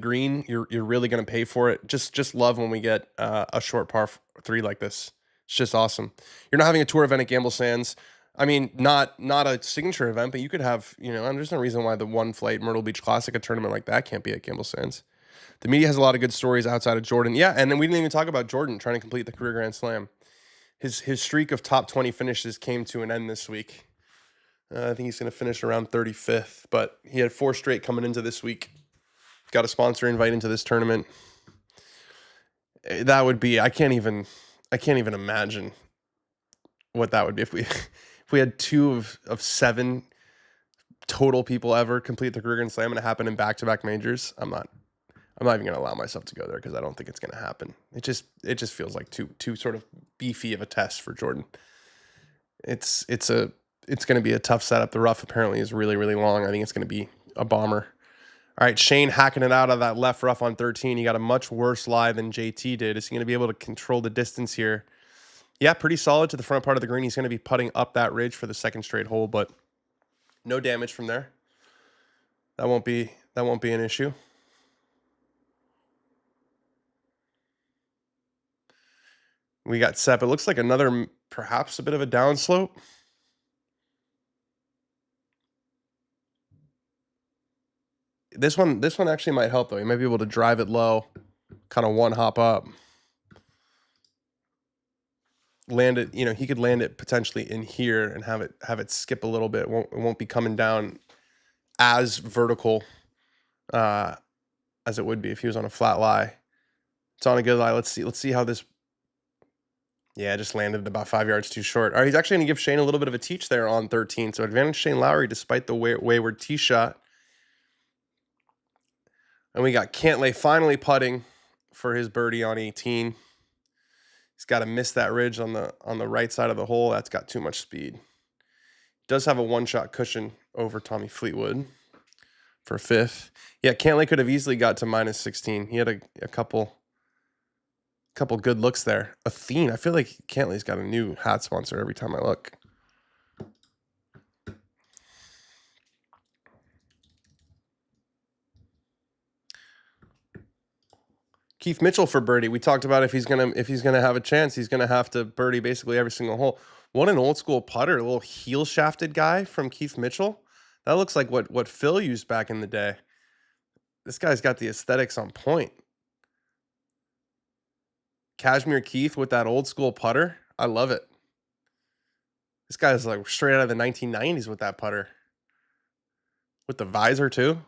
green, you're really going to pay for it. Just love when we get a short par 3 like this. It's just awesome. You're not having a tour event at Gamble Sands. I mean, not a signature event, but you could have, there's no reason why the One Flight Myrtle Beach Classic, a tournament like that, can't be at Gamble Sands. The media has a lot of good stories outside of Jordan. Yeah, and then we didn't even talk about Jordan trying to complete the career Grand Slam. His streak of top 20 finishes came to an end this week. I think he's going to finish around 35th, but he had 4 straight coming into this week. Got a sponsor invite into this tournament. That would be, I can't even imagine what that would be if we had 2 of 7 total people ever complete the career Grand Slam and it happened in back-to-back majors. I'm I'm not even going to allow myself to go there because I don't think it's going to happen. It just feels like too sort of beefy of a test for Jordan. It's going to be a tough setup. The rough apparently is really, really long. I think it's going to be a bomber. All right, Shane hacking it out of that left rough on 13. He got a much worse lie than JT did. Is he going to be able to control the distance here? Yeah, pretty solid to the front part of the green. He's going to be putting up that ridge for the second straight hole, but no damage from there. That won't be an issue. We got Sepp. It looks like another, perhaps a bit of a downslope. This one actually might help though. He might be able to drive it low, kind of one hop up. Land it, he could land it potentially in here and have it skip a little bit. It won't be coming down as vertical as it would be if he was on a flat lie. It's on a good lie. Let's see how this. Yeah, just landed about 5 yards too short. All right, he's actually going to give Shane a little bit of a teach there on 13. So advantage Shane Lowry despite the wayward tee shot. And we got Kentlay finally putting for his birdie on 18. He's got to miss that ridge on the right side of the hole. That's got too much speed. Does have a one-shot cushion over Tommy Fleetwood for fifth. Yeah, Kentlay could have easily got to minus 16. He had a couple good looks there. Athene, I feel like Kentlay's got a new hat sponsor every time I look. Keith Mitchell for birdie. We talked about if he's gonna have a chance, he's gonna have to birdie basically every single hole. What an old school putter, a little heel shafted guy from Keith Mitchell. That looks like what Phil used back in the day. This guy's got the aesthetics on point. Cashmere Keith with that old school putter. I love it. This guy's like straight out of the 1990s with that putter. With the visor too.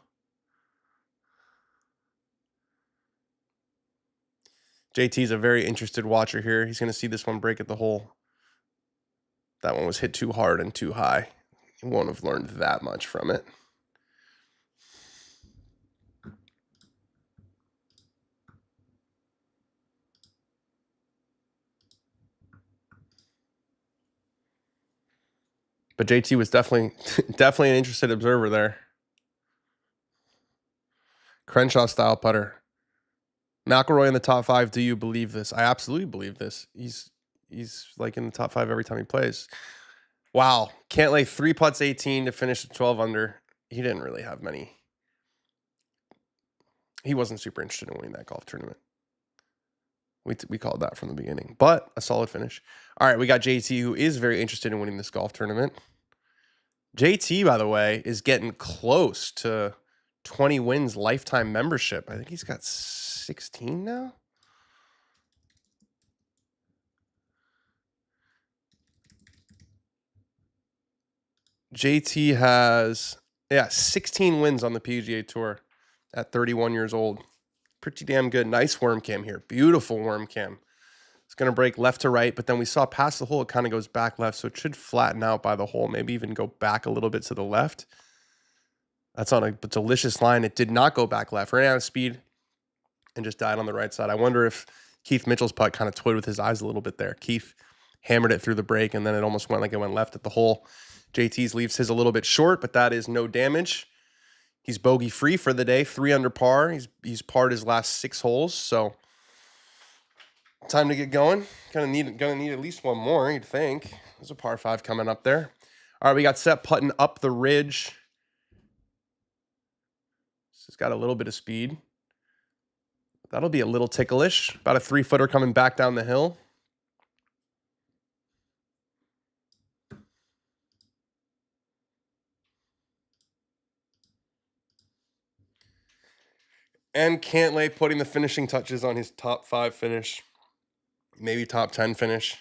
JT's a very interested watcher here. He's going to see this one break at the hole. That one was hit too hard and too high. He won't have learned that much from it. But JT was definitely an interested observer there. Crenshaw style putter. McIlroy in the top 5. Do you believe this? I absolutely believe this. He's like in the top 5 every time he plays. Wow. Kentlay 3 putts 18 to finish at 12 under. He didn't really have many. He wasn't super interested in winning that golf tournament. We called that from the beginning, but a solid finish. All right, we got JT, who is very interested in winning this golf tournament. JT, by the way, is getting close to 20 wins lifetime membership. I think he's got 16 now. JT has 16 wins on the PGA Tour at 31 years old. Pretty damn good. Nice worm cam here. Beautiful worm cam. It's going to break left to right, but then we saw past the hole, it kind of goes back left, so it should flatten out by the hole, maybe even go back a little bit to the left. That's on a delicious line. It did not go back left. Ran out of speed and just died on the right side. I wonder if Keith Mitchell's putt kind of toyed with his eyes a little bit there. Keith hammered it through the break, and then it almost went like it went left at the hole. JT's leaves his a little bit short, but that is no damage. He's bogey free for the day, 3 under par. He's parred his last 6 holes, so time to get going. Gonna need at least one more, you'd think. There's a par 5 coming up there. All right, we got Sepp putting up the ridge. He's got a little bit of speed. That'll be a little ticklish. About a 3-footer coming back down the hill. And Kentlay putting the finishing touches on his top 5 finish. Maybe top 10 finish.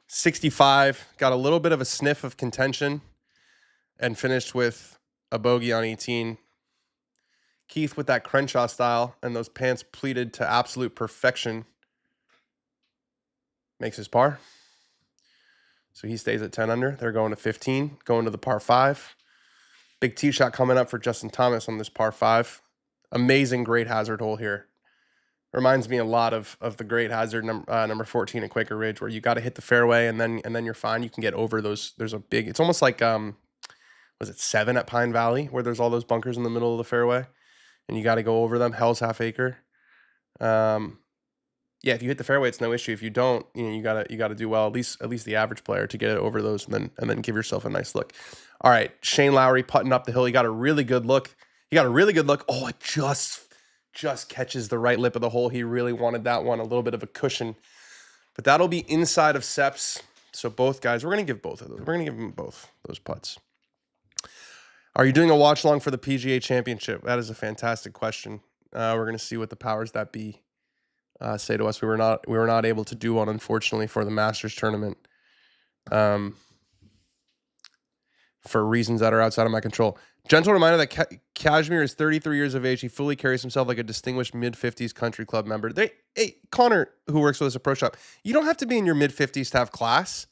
65. Got a little bit of a sniff of contention. And finished with a bogey on 18. Keith with that Crenshaw style and those pants pleated to absolute perfection. Makes his par. So he stays at 10 under. They're going to 15. Going to the par 5. Big tee shot coming up for Justin Thomas on this par 5. Amazing, great hazard hole here. Reminds me a lot of the great hazard number 14 at Quaker Ridge, where you got to hit the fairway and then you're fine. You can get over those. There's a big. It's almost like was it 7 at Pine Valley, where there's all those bunkers in the middle of the fairway, and you got to go over them. Hell's Half Acre. Yeah, if you hit the fairway, it's no issue. If you don't, you gotta do well. At least the average player to get it over those, and then give yourself a nice look. All right, Shane Lowry putting up the hill. He got a really good look. Oh, it just catches the right lip of the hole. He really wanted that one, a little bit of a cushion, but that'll be inside of Seps. So both guys, we're gonna give both of those. We're gonna give them both those putts. Are you doing a watch long for the PGA Championship? That is a fantastic question. We're gonna see what the powers that be say to us. We were not able to do one, unfortunately, for the Masters tournament, for reasons that are outside of my control. Gentle reminder that Kashmir is 33 years of age. He fully carries himself like a distinguished mid-50s country club member. Hey, Connor, who works with us at Pro Shop, you don't have to be in your mid-50s to have class.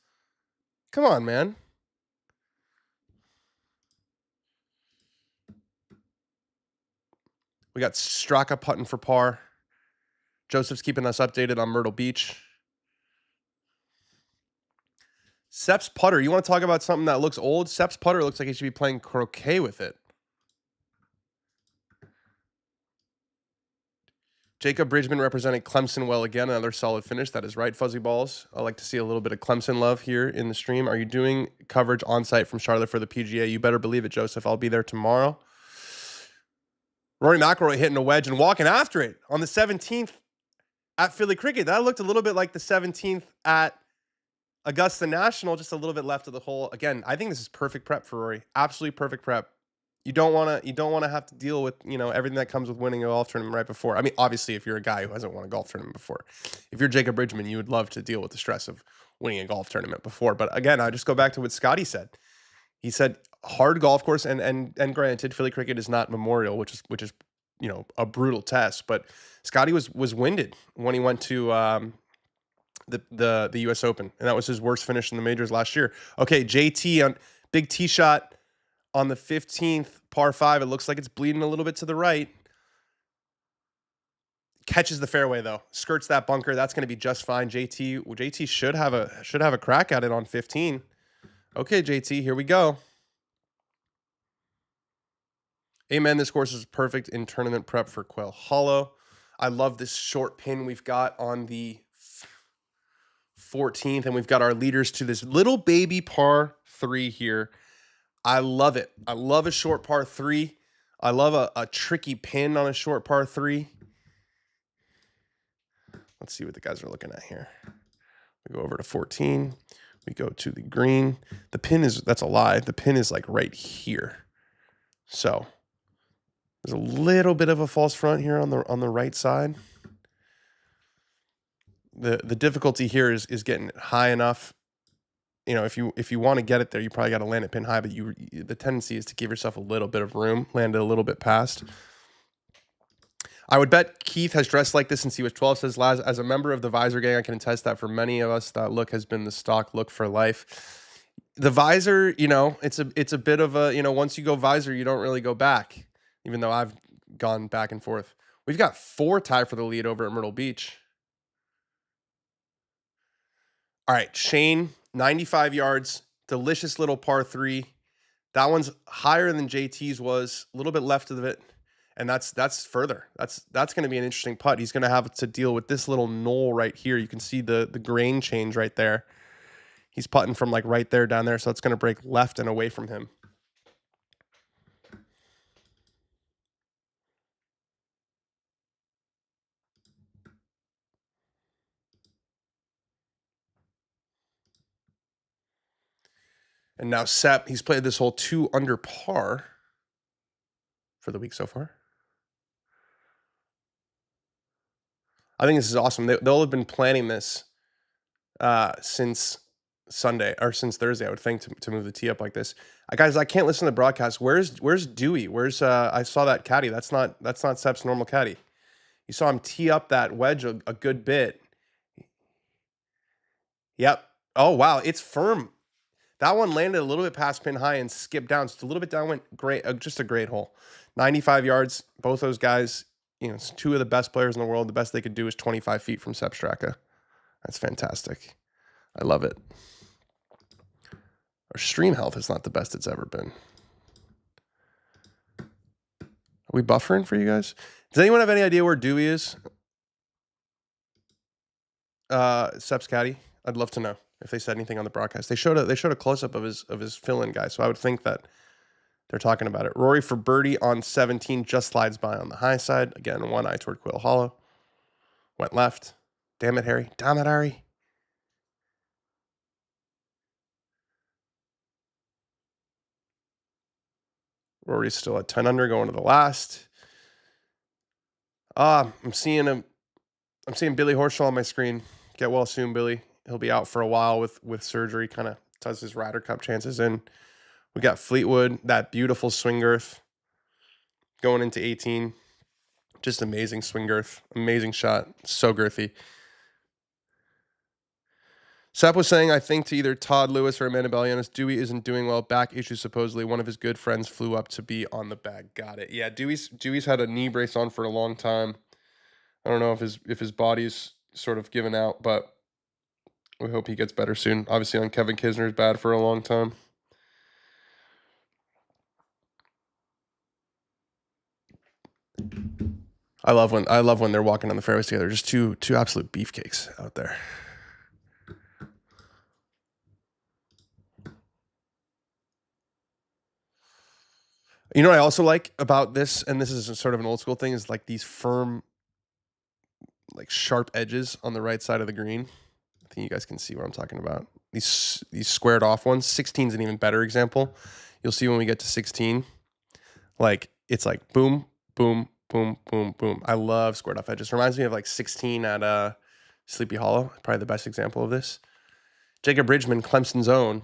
Come on, man. We got Straka putting for par. Joseph's keeping us updated on Myrtle Beach. Seps putter. You want to talk about something that looks old? Seps putter looks like he should be playing croquet with it. Jacob Bridgeman representing Clemson well again. Another solid finish. That is right, Fuzzy Balls. I like to see a little bit of Clemson love here in the stream. Are you doing coverage on site from Charlotte for the PGA? You better believe it, Joseph. I'll be there tomorrow. Rory McIlroy hitting a wedge and walking after it on the 17th at Philly Cricket. That looked a little bit like the 17th at Augusta National, just a little bit left of the hole. Again, I think this is perfect prep for Rory. Absolutely perfect prep. You don't want to have to deal with, everything that comes with winning a golf tournament right before. I mean, obviously, if you're a guy who hasn't won a golf tournament before, if you're Jacob Bridgman, you would love to deal with the stress of winning a golf tournament before. But again, I just go back to what Scotty said. He said hard golf course, and granted, Philly Cricket is not Memorial, which is a brutal test. But Scotty was winded when he went to the U.S. Open, and that was his worst finish in the majors last year. Okay, JT on big tee shot on the 15th par 5. It looks like it's bleeding a little bit to the right. Catches the fairway though, skirts that bunker. That's going to be just fine. JT should have a crack at it on 15. Okay, JT, here we go. Amen. This course is perfect in tournament prep for Quail Hollow. I love this short pin we've got on the 14th, and we've got our leaders to this little baby par 3 here. I love it. I love a short par 3. I love a tricky pin on a short par 3. Let's see what the guys are looking at here. We go over to 14. We go to the green. The pin that's a lie. The pin is like right here. So there's a little bit of a false front here on the right side. The difficulty here is getting it high enough. If you want to get it there, you probably got to land it pin high, but the tendency is to give yourself a little bit of room, land it a little bit past. I would bet Keith has dressed like this since he was 12, says Laz. As a member of the Visor gang, I can attest that for many of us, that look has been the stock look for life. The Visor, it's a bit of a, once you go Visor, you don't really go back, even though I've gone back and forth. We've got 4 tied for the lead over at Myrtle Beach. All right, Shane, 95 yards, delicious little par 3. That one's higher than JT's was, a little bit left of it, and that's further. That's going to be an interesting putt. He's going to have to deal with this little knoll right here. You can see the grain change right there. He's putting from like right there down there, so it's going to break left and away from him. And now Sepp, he's played this hole 2 under par for the week so far. I think this is awesome. They'll have been planning this since Sunday or since Thursday, I would think, to move the tee up like this. Guys, I can't listen to the broadcast. Where's Dewey? Where's I saw that caddy. That's not Sepp's normal caddy. You saw him tee up that wedge a good bit. Yep. Oh wow, it's firm. That one landed a little bit past pin high and skipped down. Just a little bit downwind. Great, just a great hole. 95 yards. Both those guys, it's two of the best players in the world. The best they could do is 25 feet from Sepp Straka. That's fantastic. I love it. Our stream health is not the best it's ever been. Are we buffering for you guys? Does anyone have any idea where Dewey is? Sepp's caddy. I'd love to know if they said anything on the broadcast. They showed a close up of his fill-in guy, so I would think that they're talking about it. Rory for birdie on 17, just slides by on the high side. Again, one eye toward Quill Hollow. Went left. Damn it, Harry. Damn it, Harry. Rory's still at 10 under going to the last. I'm seeing Billy Horschel on my screen. Get well soon, Billy. He'll be out for a while with surgery. Kind of does his Ryder Cup chances in. We got Fleetwood, that beautiful swing girth going into 18. Just amazing swing girth. Amazing shot. So girthy. Sepp was saying, I think, to either Todd Lewis or Amanda Balianis, Dewey isn't doing well. Back issues, supposedly. One of his good friends flew up to be on the bag. Got it. Yeah, Dewey's had a knee brace on for a long time. I don't know if his body's sort of given out, but we hope he gets better soon. Obviously, on Kevin Kisner's bad for a long time. I love when they're walking on the fairways together. Just two absolute beefcakes out there. You know what I also like about this, and this is sort of an old school thing, is like these firm, like sharp edges on the right side of the green. I think you guys can see what I'm talking about. These squared off ones. 16 is an even better example. You'll see when we get to 16, like it's like boom, boom, boom, boom, boom. I love squared off edges. Reminds me of like 16 at Sleepy Hollow. Probably the best example of this. Jacob Bridgeman, Clemson's own.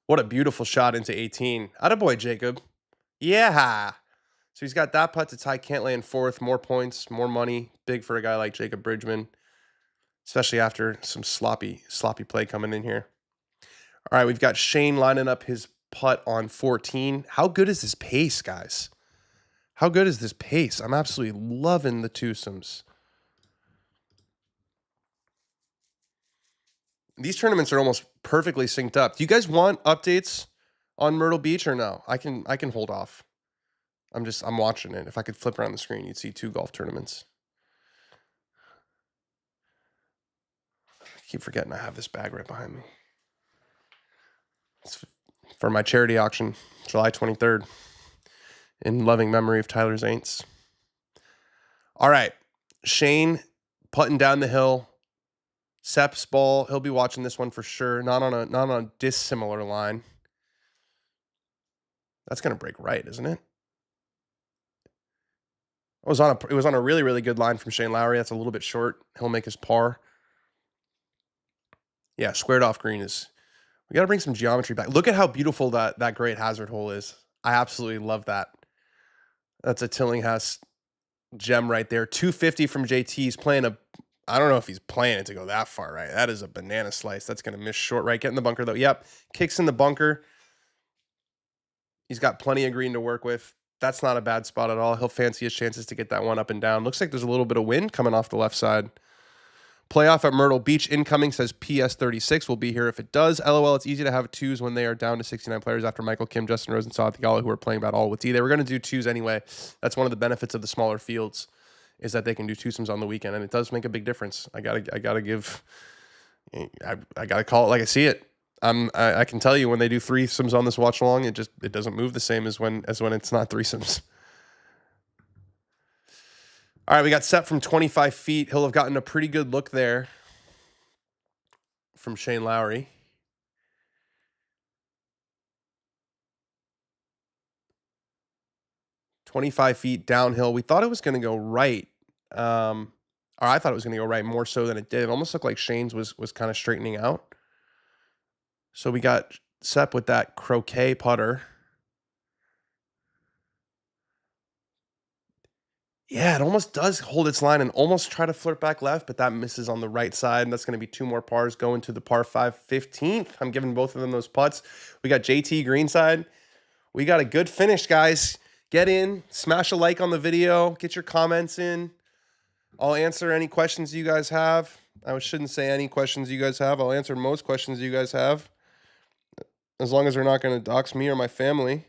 What a beautiful shot into 18. Attaboy, Jacob. Yeah. So he's got that putt to tie Kentlay in fourth. More points, more money. Big for a guy like Jacob Bridgman, especially after some sloppy play coming in here. All right, we've got Shane lining up his putt on 14. How good is this pace, guys? How good is this pace? I'm absolutely loving the twosomes. These tournaments are almost perfectly synced up. Do you guys want updates on Myrtle Beach or no? I can hold off. I'm watching it. If I could flip around the screen, you'd see two golf tournaments. I keep forgetting I have this bag right behind me. It's for my charity auction, July 23rd, in loving memory of Tyler Zaintz. All right, Shane putting down the hill. Sepp's ball. He'll be watching this one for sure. Not on a dissimilar line. That's gonna break right, isn't it? It was on a really, really good line from Shane Lowry. That's a little bit short. He'll make his par. Yeah, squared off green is. We got to bring some geometry back. Look at how beautiful that great hazard hole is. I absolutely love that. That's a Tillinghast gem right there. 250 from JT. He's playing I don't know if he's playing it to go that far right. That is a banana slice. That's going to miss short right. Get in the bunker though. Yep. Kicks in the bunker. He's got plenty of green to work with. That's not a bad spot at all. He'll fancy his chances to get that one up and down. Looks like there's a little bit of wind coming off the left side. Playoff at Myrtle Beach incoming, says PS36 will be here if it does. LOL, it's easy to have twos when they are down to 69 players after Michael Kim, Justin Rose, and Saad Theala, who are playing about all with T. They were going to do twos anyway. That's one of the benefits of the smaller fields, is that they can do twosomes on the weekend, and it does make a big difference. I gotta call it like I see it. I can tell you when they do threesomes on this watch along, it doesn't move the same as when it's not threesomes. All right, we got Sepp from 25 feet. He'll have gotten a pretty good look there from Shane Lowry. "25 feet downhill." We thought it was going to go right. Or I thought it was going to go right more so than it did. It almost looked like Shane's was kind of straightening out. So we got Sepp with that croquet putter. Yeah, it almost does hold its line and almost try to flirt back left, but that misses on the right side. And that's going to be 2 more pars going to the par 5 15th. I'm giving both of them those putts. We got JT greenside. We got a good finish, guys. Get in, smash a like on the video, get your comments in. I'll answer any questions you guys have. I shouldn't say any questions you guys have. I'll answer most questions you guys have, as long as they're not going to dox me or my family.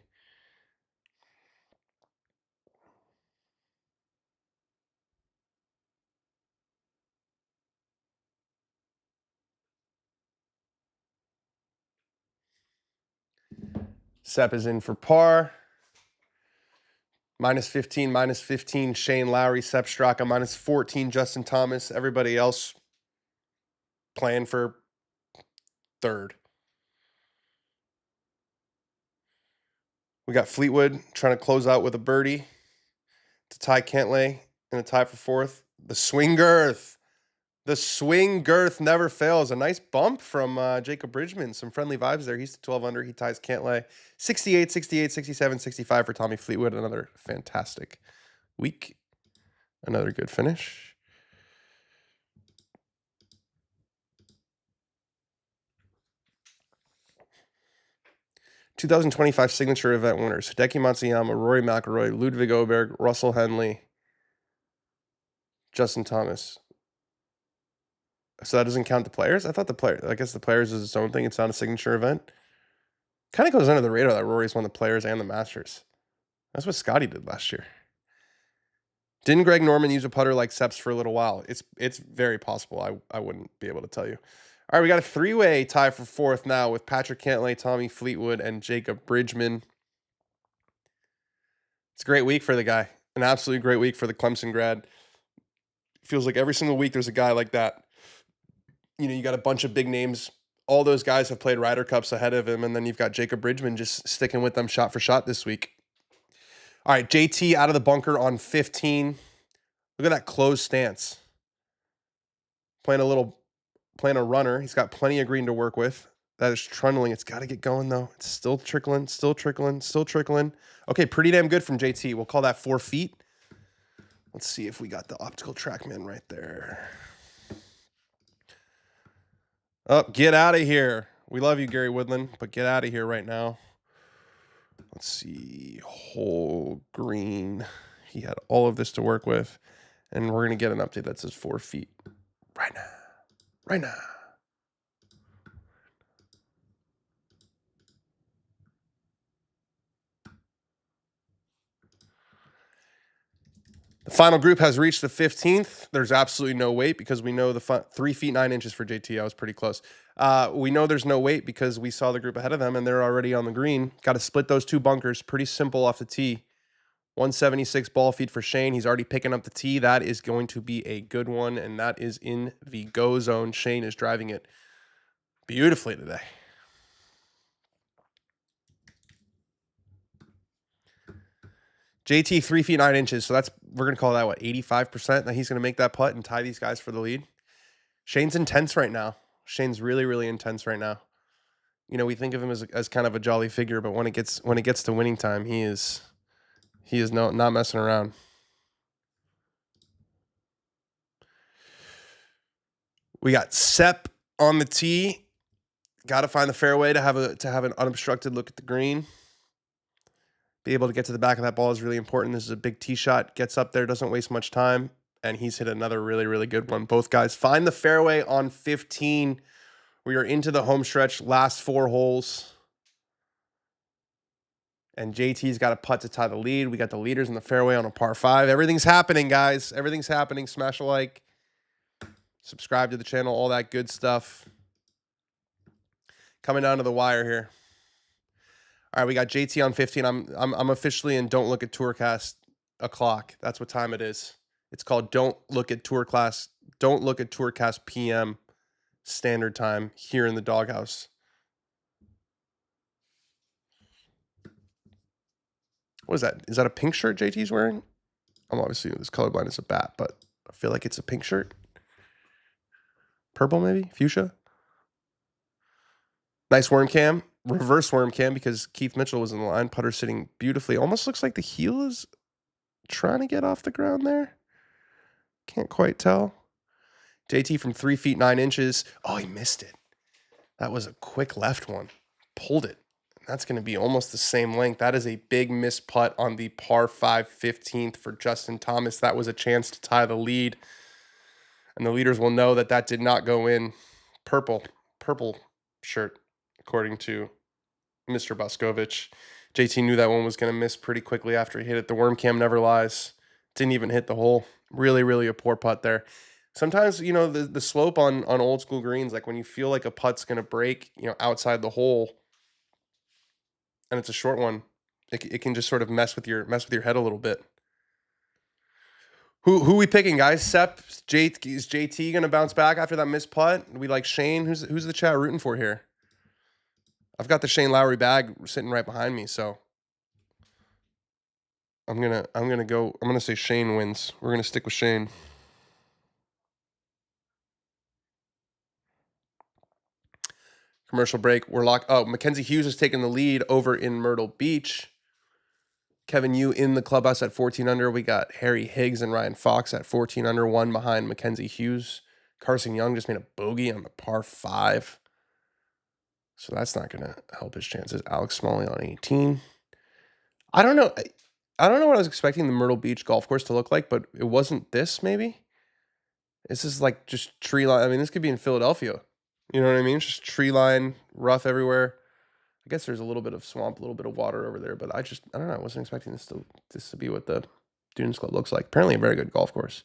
Sepp is in for par. -15, -15, Shane Lowry, Sepp Straka, -14, Justin Thomas. Everybody else playing for third. We got Fleetwood trying to close out with a birdie to tie Kentlay in a tie for fourth. The swing girth. The swing girth never fails. A nice bump from Jacob Bridgeman. Some friendly vibes there. He's to 12 under. He ties Kentlay. 68, 68, 67, 65 for Tommy Fleetwood. Another fantastic week. Another good finish. ...2025 signature event winners: Hideki Matsuyama, Rory McIlroy, Ludvig Aberg, Russell Henley, Justin Thomas. So that doesn't count the players? I thought the player, I guess the players is its own thing. It's not a signature event. Kind of goes under the radar that Rory's won the players and the Masters. That's what Scotty did last year. Didn't Greg Norman use a putter like Seps for a little while? It's very possible. I wouldn't be able to tell you. All right, we got a 3-way tie for fourth now with Patrick Cantlay, Tommy Fleetwood, and Jacob Bridgeman. It's a great week for the guy. An absolutely great week for the Clemson grad. Feels like every single week there's a guy like that. You know, you got a bunch of big names. All those guys have played Ryder Cups ahead of him, and then you've got Jacob Bridgeman just sticking with them shot for shot this week. All right, JT out of the bunker on 15. Look at that closed stance. Playing a runner. He's got plenty of green to work with. That is trundling. It's got to get going, though. It's still trickling, still trickling, still trickling. Okay, pretty damn good from JT. We'll call that 4 feet. Let's see if we got the optical TrackMan right there. Oh, get out of here. We love you, Gary Woodland, but get out of here right now. Let's see. Whole green. He had all of this to work with. And we're going to get an update that says 4 feet right now. Right now. The final group has reached the 15th. There's absolutely no wait because we know the 3 feet 9 inches for JT. I was pretty close. We know there's no wait because we saw the group ahead of them and they're already on the green. Got to split those 2 bunkers. Pretty simple off the tee. 176 ball feet for Shane. He's already picking up the tee. That is going to be a good one, and that is in the go zone. Shane is driving it beautifully today. JT 3 feet 9 inches. So we're gonna call that what, 85% that he's gonna make that putt and tie these guys for the lead. Shane's intense right now. Shane's really, really intense right now. You know, we think of him as kind of a jolly figure, but when it gets to winning time, he is not messing around. We got Sepp on the tee. Got to find the fairway to have an unobstructed look at the green. Be able to get to the back of that ball is really important. This is a big tee shot. Gets up there, doesn't waste much time, and he's hit another really, really good one. Both guys find the fairway on 15. We are into the home stretch, last 4 holes. And JT's got a putt to tie the lead. We got the leaders in the fairway on a par 5. Everything's happening, guys. Everything's happening. Smash a like. Subscribe to the channel, all that good stuff. Coming down to the wire here. All right, we got JT on 15. I'm officially in Don't Look at Tourcast o'clock. That's what time it is. It's called Don't Look at Tourcast PM standard time here in the doghouse. What is that? Is that a pink shirt JT's wearing? I'm obviously this colorblind as a bat, but I feel like it's a pink shirt. Purple maybe? Fuchsia? Nice worm cam. Reverse worm cam because Keith Mitchell was in the line. Putter sitting beautifully. Almost looks like the heel is trying to get off the ground there. Can't quite tell. JT from 3 feet 9 inches. Oh, he missed it. That was a quick left one. Pulled it. That's going to be almost the same length. That is a big missed putt on the par 5 15th for Justin Thomas. That was a chance to tie the lead. And the leaders will know that that did not go in. Purple shirt, according to Mr. Boscovich. JT knew that one was going to miss pretty quickly after he hit it. The worm cam never lies. Didn't even hit the hole. Really, really a poor putt there. Sometimes, the slope on old school greens, like when you feel like a putt's going to break, outside the hole, and it's a short one, it can just sort of mess with your head a little bit. Who we picking, guys? Sepp, is JT going to bounce back after that missed putt? Do we like Shane? Who's the chat rooting for here? I've got the Shane Lowry bag sitting right behind me, so I'm gonna say Shane wins. We're gonna stick with Shane. Commercial break. We're locked. Oh, Mackenzie Hughes is taking the lead over in Myrtle Beach. Kevin Yu in the clubhouse at 14 under. We got Harry Higgs and Ryan Fox at 14 under, one behind Mackenzie Hughes. Carson Young just made a bogey on the par 5. So that's not going to help his chances. Alex Smalley on 18. I don't know what I was expecting the Myrtle Beach golf course to look like, but it wasn't this, maybe? This is like just tree line. I mean, this could be in Philadelphia. You know what I mean? It's just tree line, rough everywhere. I guess there's a little bit of swamp, a little bit of water over there, but I don't know. I wasn't expecting this to be what the Dunes Club looks like. Apparently a very good golf course.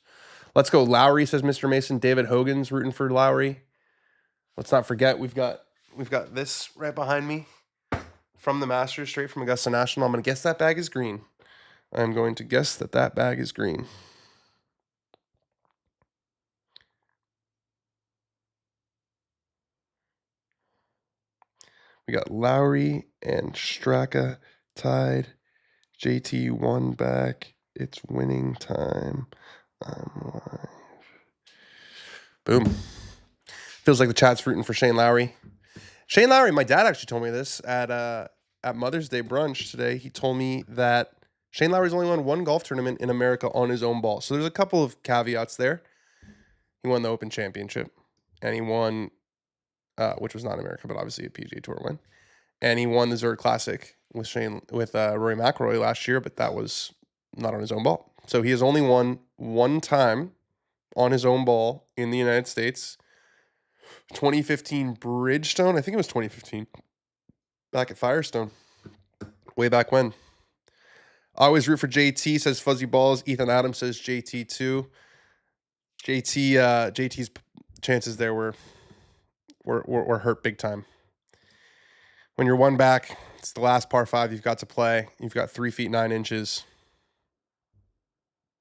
Let's go Lowry, says Mr. Mason. David Hogan's rooting for Lowry. Let's not forget we've got this right behind me from the Masters, straight from Augusta National. I'm going to guess that bag is green. I'm going to guess that bag is green. We got Lowry and Straka tied. JT 1 back. It's winning time. I'm live. Boom. Feels like the chat's rooting for Shane Lowry. Shane Lowry, my dad actually told me this at Mother's Day brunch today. He told me that Shane Lowry's only won one golf tournament in America on his own ball. So there's a couple of caveats there. He won the Open Championship, and he won, which was not America, but obviously a PGA Tour win. And he won the Zurich Classic with Rory McIlroy last year, but that was not on his own ball. So he has only won one time on his own ball in the United States. 2015 Bridgestone, I think it was 2015, back at Firestone, way back when. I always root for JT, says Fuzzy Balls. Ethan Adams says JT too. JT's chances there were hurt big time. When you're one back, it's the last par 5 you've got to play. You've got 3 feet 9 inches.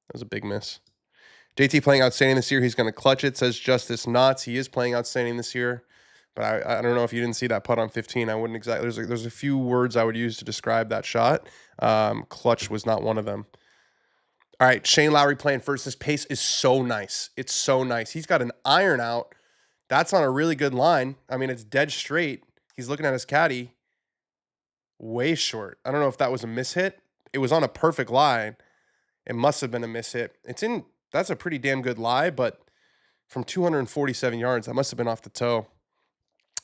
That was a big miss. JT playing outstanding this year. He's going to clutch it, says Justice Knotts. He is playing outstanding this year. But I don't know if you didn't see that putt on 15. I wouldn't exactly. There's a few words I would use to describe that shot. Clutch was not one of them. All right, Shane Lowry playing first. This pace is so nice. It's so nice. He's got an iron out. That's on a really good line. I mean, it's dead straight. He's looking at his caddy. Way short. I don't know if that was a mishit. It was on a perfect line. It must have been a mishit. That's a pretty damn good lie, but from 247 yards, that must have been off the toe.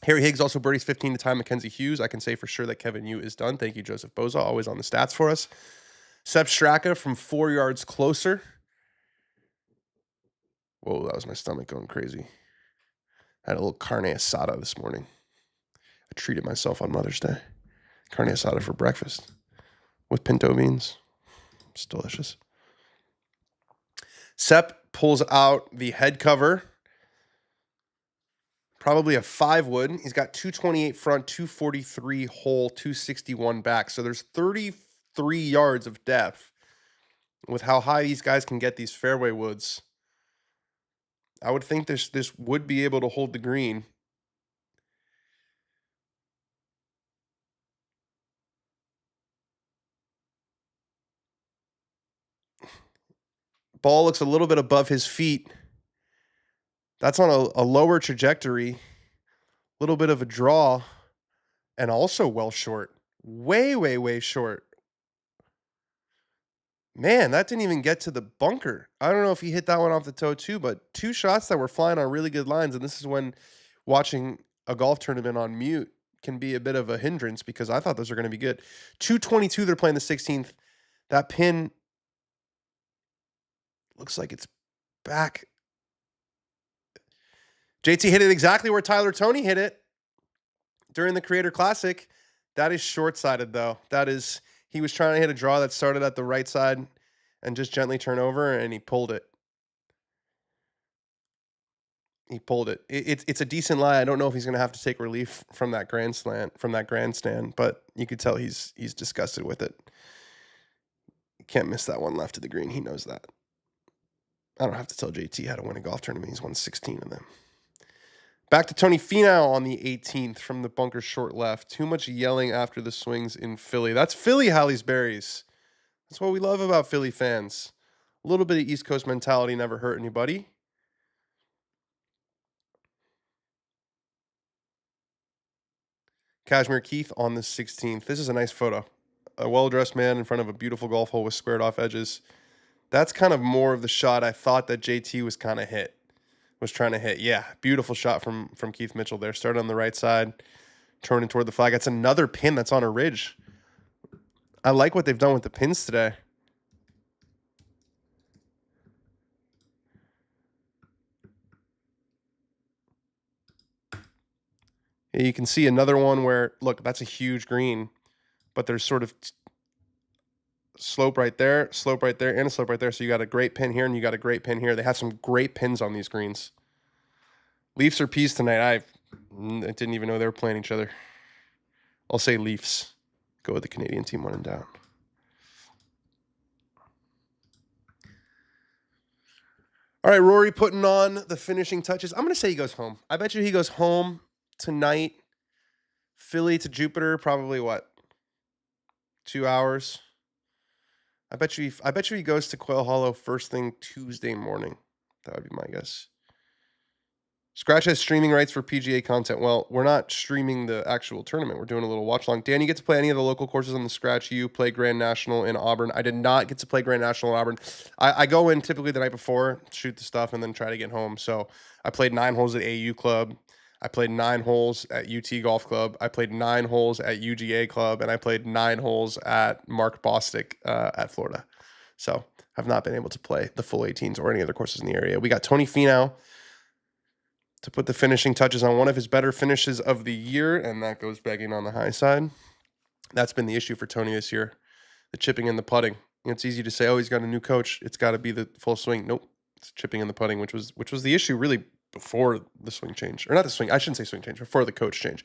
Harry Higgs also birdies 15 to tie Mackenzie Hughes. I can say for sure that Kevin Yu is done. Thank you, Joseph Boza, always on the stats for us. Sepp Straka from 4 yards closer. Whoa, that was my stomach going crazy. I had a little carne asada this morning. I treated myself on Mother's Day. Carne asada for breakfast with pinto beans. It's delicious. Sepp pulls out the head cover. Probably a 5 wood. He's got 228 front, 243 hole, 261 back. So there's 33 yards of depth. With how high these guys can get these fairway woods, I would think this would be able to hold the green. Ball looks a little bit above his feet. That's on a lower trajectory. A little bit of a draw. And also well short. Way, way, way short. Man, that didn't even get to the bunker. I don't know if he hit that one off the toe too, but 2 shots that were flying on really good lines. And this is when watching a golf tournament on mute can be a bit of a hindrance because I thought those were going to be good. 222, they're playing the 16th. That pin looks like it's back. JT hit it exactly where Tyler Toney hit it during the Creator Classic. That is short-sided, though. That is, he was trying to hit a draw that started at the right side and just gently turn over, and he pulled it. He pulled it. It's a decent lie. I don't know if he's going to have to take relief from that grandstand, but you could tell he's disgusted with it. You can't miss that one left of the green. He knows that. I don't have to tell JT how to win a golf tournament. He's won 16 of them. Back to Tony Finau on the 18th from the bunker short left. Too much yelling after the swings in Philly. That's Philly Hallie's Berries. That's what we love about Philly fans. A little bit of East Coast mentality never hurt anybody. Kashmir Keith on the 16th. This is a nice photo. A well-dressed man in front of a beautiful golf hole with squared off edges. That's kind of more of the shot I thought that JT was trying to hit. Yeah, beautiful shot from Keith Mitchell there. Started on the right side, turning toward the flag. That's another pin that's on a ridge. I like what they've done with the pins today. Yeah, you can see another one where, look, that's a huge green, but there's sort of slope right there, and a slope right there. So you got a great pin here, and you got a great pin here. They have some great pins on these greens. Leafs or Peas tonight? I didn't even know they were playing each other. I'll say Leafs. Go with the Canadian team when in doubt. All right, Rory putting on the finishing touches. I'm going to say he goes home. I bet you he goes home tonight. Philly to Jupiter, probably what? 2 hours. I bet you he goes to Quail Hollow first thing Tuesday morning. That would be my guess. Scratch has streaming rights for PGA content. Well, we're not streaming the actual tournament. We're doing a little watch along. Dan, you get to play any of the local courses on the Scratch. You play Grand National in Auburn. I did not get to play Grand National in Auburn. I go in typically the night before, shoot the stuff, and then try to get home. So I played 9 holes at AU Club. I played 9 holes at UT Golf Club. I played 9 holes at UGA Club, and I played 9 holes at Mark Bostic at Florida. So I've not been able to play the full 18s or any other courses in the area. We got Tony Finau to put the finishing touches on one of his better finishes of the year, and that goes begging on the high side. That's been the issue for Tony this year, the chipping and the putting. It's easy to say, oh, he's got a new coach. It's got to be the full swing. Nope, it's chipping and the putting, which was the issue really before the swing change. Or not the swing, I shouldn't say swing change, before the coach change.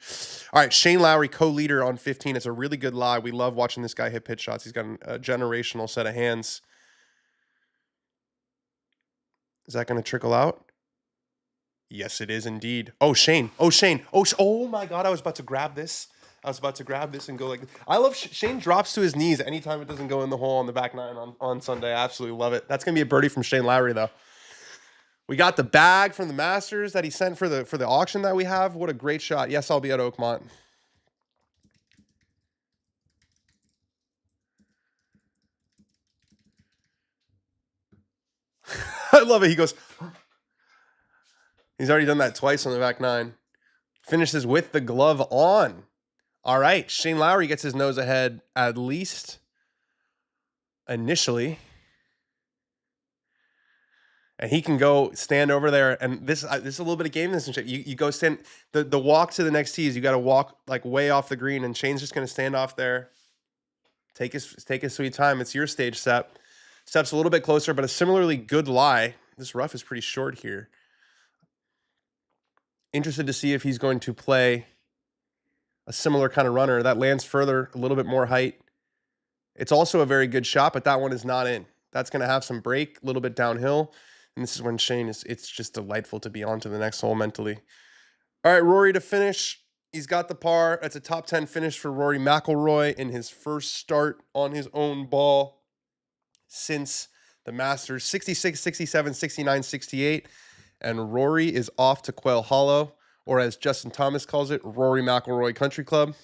All right, Shane Lowry, co-leader on 15. It's a really good lie. We love watching this guy hit pitch shots. He's got a generational set of hands. Is that going to trickle out? Yes, it is indeed. Oh, Shane. Oh, my God. I was about to grab this. And go like this. I love Shane drops to his knees anytime it doesn't go in the hole on the back nine on Sunday. I absolutely love it. That's going to be a birdie from Shane Lowry, though. We got the bag from the Masters that he sent for the auction that we have. What a great shot. Yes, I'll be at Oakmont. I love it. He goes... He's already done that twice on the back nine. Finishes with the glove on. All right. Shane Lowry gets his nose ahead, at least initially. And he can go stand over there. And this is a little bit of gamesmanship. You go stand. The walk to the next tee is you got to walk like way off the green. And Shane's just going to stand off there. Take his sweet time. It's your stage, Sep. Sep's a little bit closer, but a similarly good lie. This rough is pretty short here. Interested to see if he's going to play a similar kind of runner that lands further, a little bit more height. It's also a very good shot, but that one is not in. That's going to have some break, a little bit downhill. And this is when Shane it's just delightful to be on to the next hole mentally. All right, Rory to finish. He's got the par. It's a top 10 finish for Rory McIlroy in his first start on his own ball since the Masters. 66, 67, 69, 68. And Rory is off to Quail Hollow, or as Justin Thomas calls it, Rory McIlroy Country Club.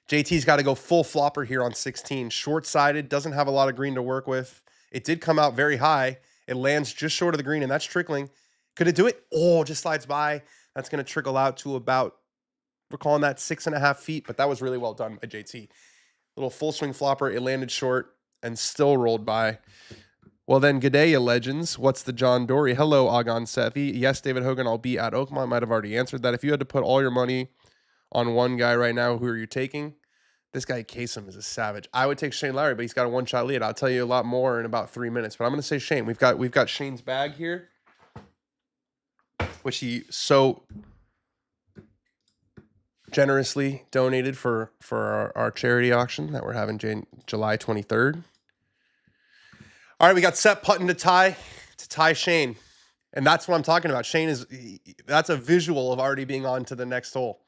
JT's got to go full flopper here on 16. Short-sided, doesn't have a lot of green to work with. It did come out very high. It lands just short of the green, and that's trickling. Could it do it? Oh, just slides by. That's going to trickle out to about, we're calling that 6.5 feet, but that was really well done by JT. Little full swing flopper. It landed short and still rolled by. Well, then, good day, you legends. What's the John Dory? Hello, Agon Sethi. Yes, David Hogan, I'll be at Oakmont. I might have already answered that. If you had to put all your money on one guy right now, who are you taking? This guy, Kasem, is a savage. I would take Shane Lowry, but he's got a one-shot lead. I'll tell you a lot more in about 3 minutes, but I'm going to say Shane. We've got Shane's bag here, which he so generously donated for our charity auction that we're having July 23rd. All right, we got Sepp putting to tie Shane, and that's what I'm talking about. Shane that's a visual of already being on to the next hole.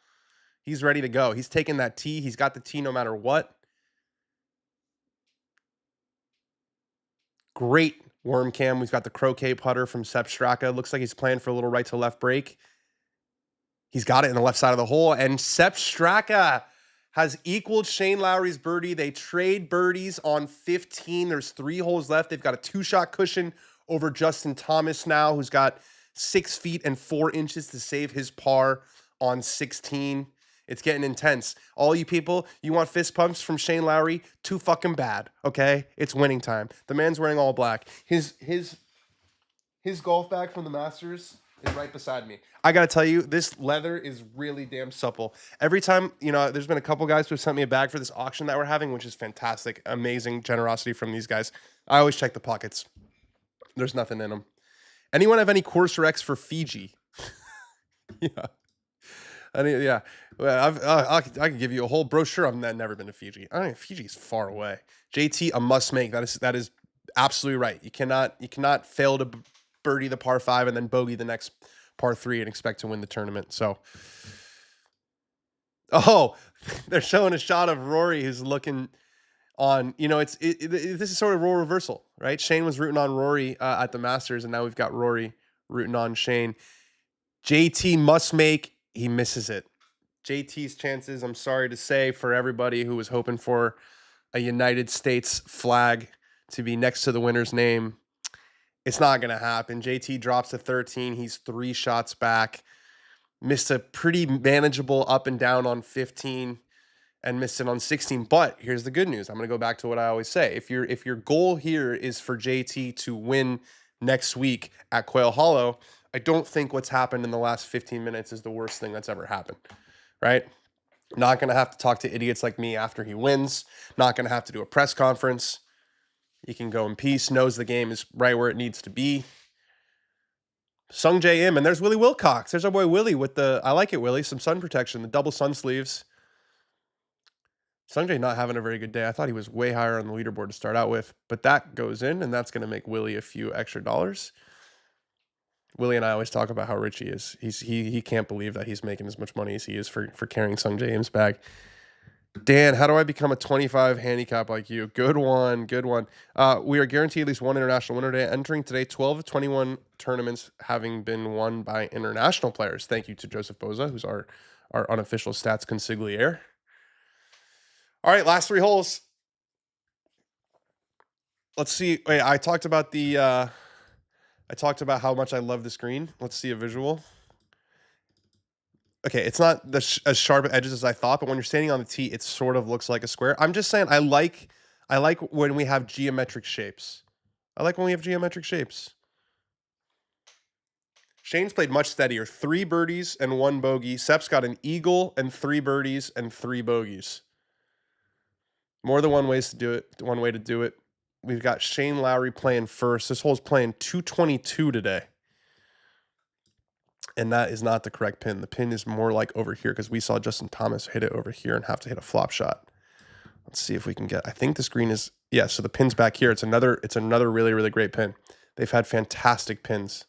He's ready to go. He's taking that tee. He's got the tee no matter what. Great worm cam. We've got the croquet putter from Sepp Straka. Looks like he's playing for a little right to left break. He's got it in the left side of the hole. And Sepp Straka has equaled Shane Lowry's birdie. They trade birdies on 15. There's 3 holes left. They've got a 2-shot cushion over Justin Thomas now, who's got 6 feet and 4 inches to save his par on 16. It's getting intense. All you people, you want fist pumps from Shane Lowry? Too fucking bad, okay? It's winning time. The man's wearing all black. His golf bag from the Masters is right beside me. I got to tell you, this leather is really damn supple. Every time, there's been a couple guys who have sent me a bag for this auction that we're having, which is fantastic. Amazing generosity from these guys. I always check the pockets. There's nothing in them. Anyone have any course recs for Fiji? Yeah. Yeah. Well, I can give you a whole brochure. I've never been to Fiji. I mean, Fiji is far away. JT, a must make. That is absolutely right. You cannot fail to birdie the par 5 and then bogey the next par 3 and expect to win the tournament. So, they're showing a shot of Rory who's looking on. This is sort of role reversal, right? Shane was rooting on Rory at the Masters, and now we've got Rory rooting on Shane. JT must make. He misses it. JT's chances, I'm sorry to say, for everybody who was hoping for a United States flag to be next to the winner's name, it's not going to happen. JT drops to 13. He's 3 shots back. Missed a pretty manageable up and down on 15 and missed it on 16. But here's the good news. I'm going to go back to what I always say. If your goal here is for JT to win next week at Quail Hollow, I don't think what's happened in the last 15 minutes is the worst thing that's ever happened, right? Not going to have to talk to idiots like me after he wins. Not going to have to do a press conference. He can go in peace, knows the game is right where it needs to be. Sung J M, and there's Willie Wilcox. There's our boy Willie with I like it, Willie, some sun protection, the double sun sleeves. Sung J not having a very good day. I thought he was way higher on the leaderboard to start out with, but that goes in, and that's going to make Willie a few extra dollars. Willie and I always talk about how rich he is. He can't believe that he's making as much money as he is for carrying Sung James' bag. Dan, how do I become a 25 handicap like you? Good one. We are guaranteed at least one international winner today. Entering today, 12 of 21 tournaments having been won by international players. Thank you to Joseph Boza, who's our unofficial stats consigliere. All right, last 3 holes. Let's see. Wait, I talked about how much I love this green. Let's see a visual. Okay, it's not as sharp edges as I thought, but when you're standing on the tee, it sort of looks like a square. I'm just saying I like when we have geometric shapes. Shane's played much steadier. 3 birdies and 1 bogey. Sep's got an eagle and 3 birdies and 3 bogeys. More than one way to do it. We've got Shane Lowry playing first. This hole's playing 222 today. And that is not the correct pin. The pin is more like over here because we saw Justin Thomas hit it over here and have to hit a flop shot. Let's see if we can get. I think the screen is so the pin's back here. It's another really, really great pin. They've had fantastic pins.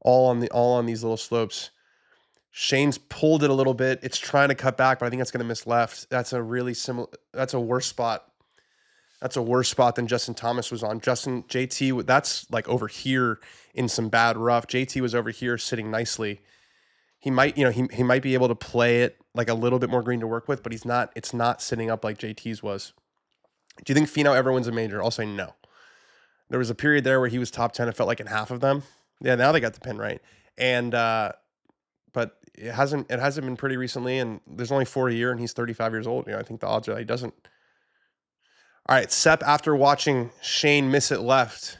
All on these little slopes. Shane's pulled it a little bit. It's trying to cut back, but I think that's going to miss left. That's a worse spot. That's a worse spot than Justin Thomas was on. JT, that's like over here in some bad rough. JT was over here sitting nicely. He might be able to play it like a little bit more green to work with, but he's not. It's not sitting up like JT's was. Do you think Feno ever wins a major? I'll say no. There was a period there where he was top 10. It felt like in half of them. Yeah, now they got the pin right, and but it hasn't been pretty recently. And there's only 4 a year, and he's 35 years old. You know, I think the odds are that he doesn't. All right, Sepp, after watching Shane miss it left,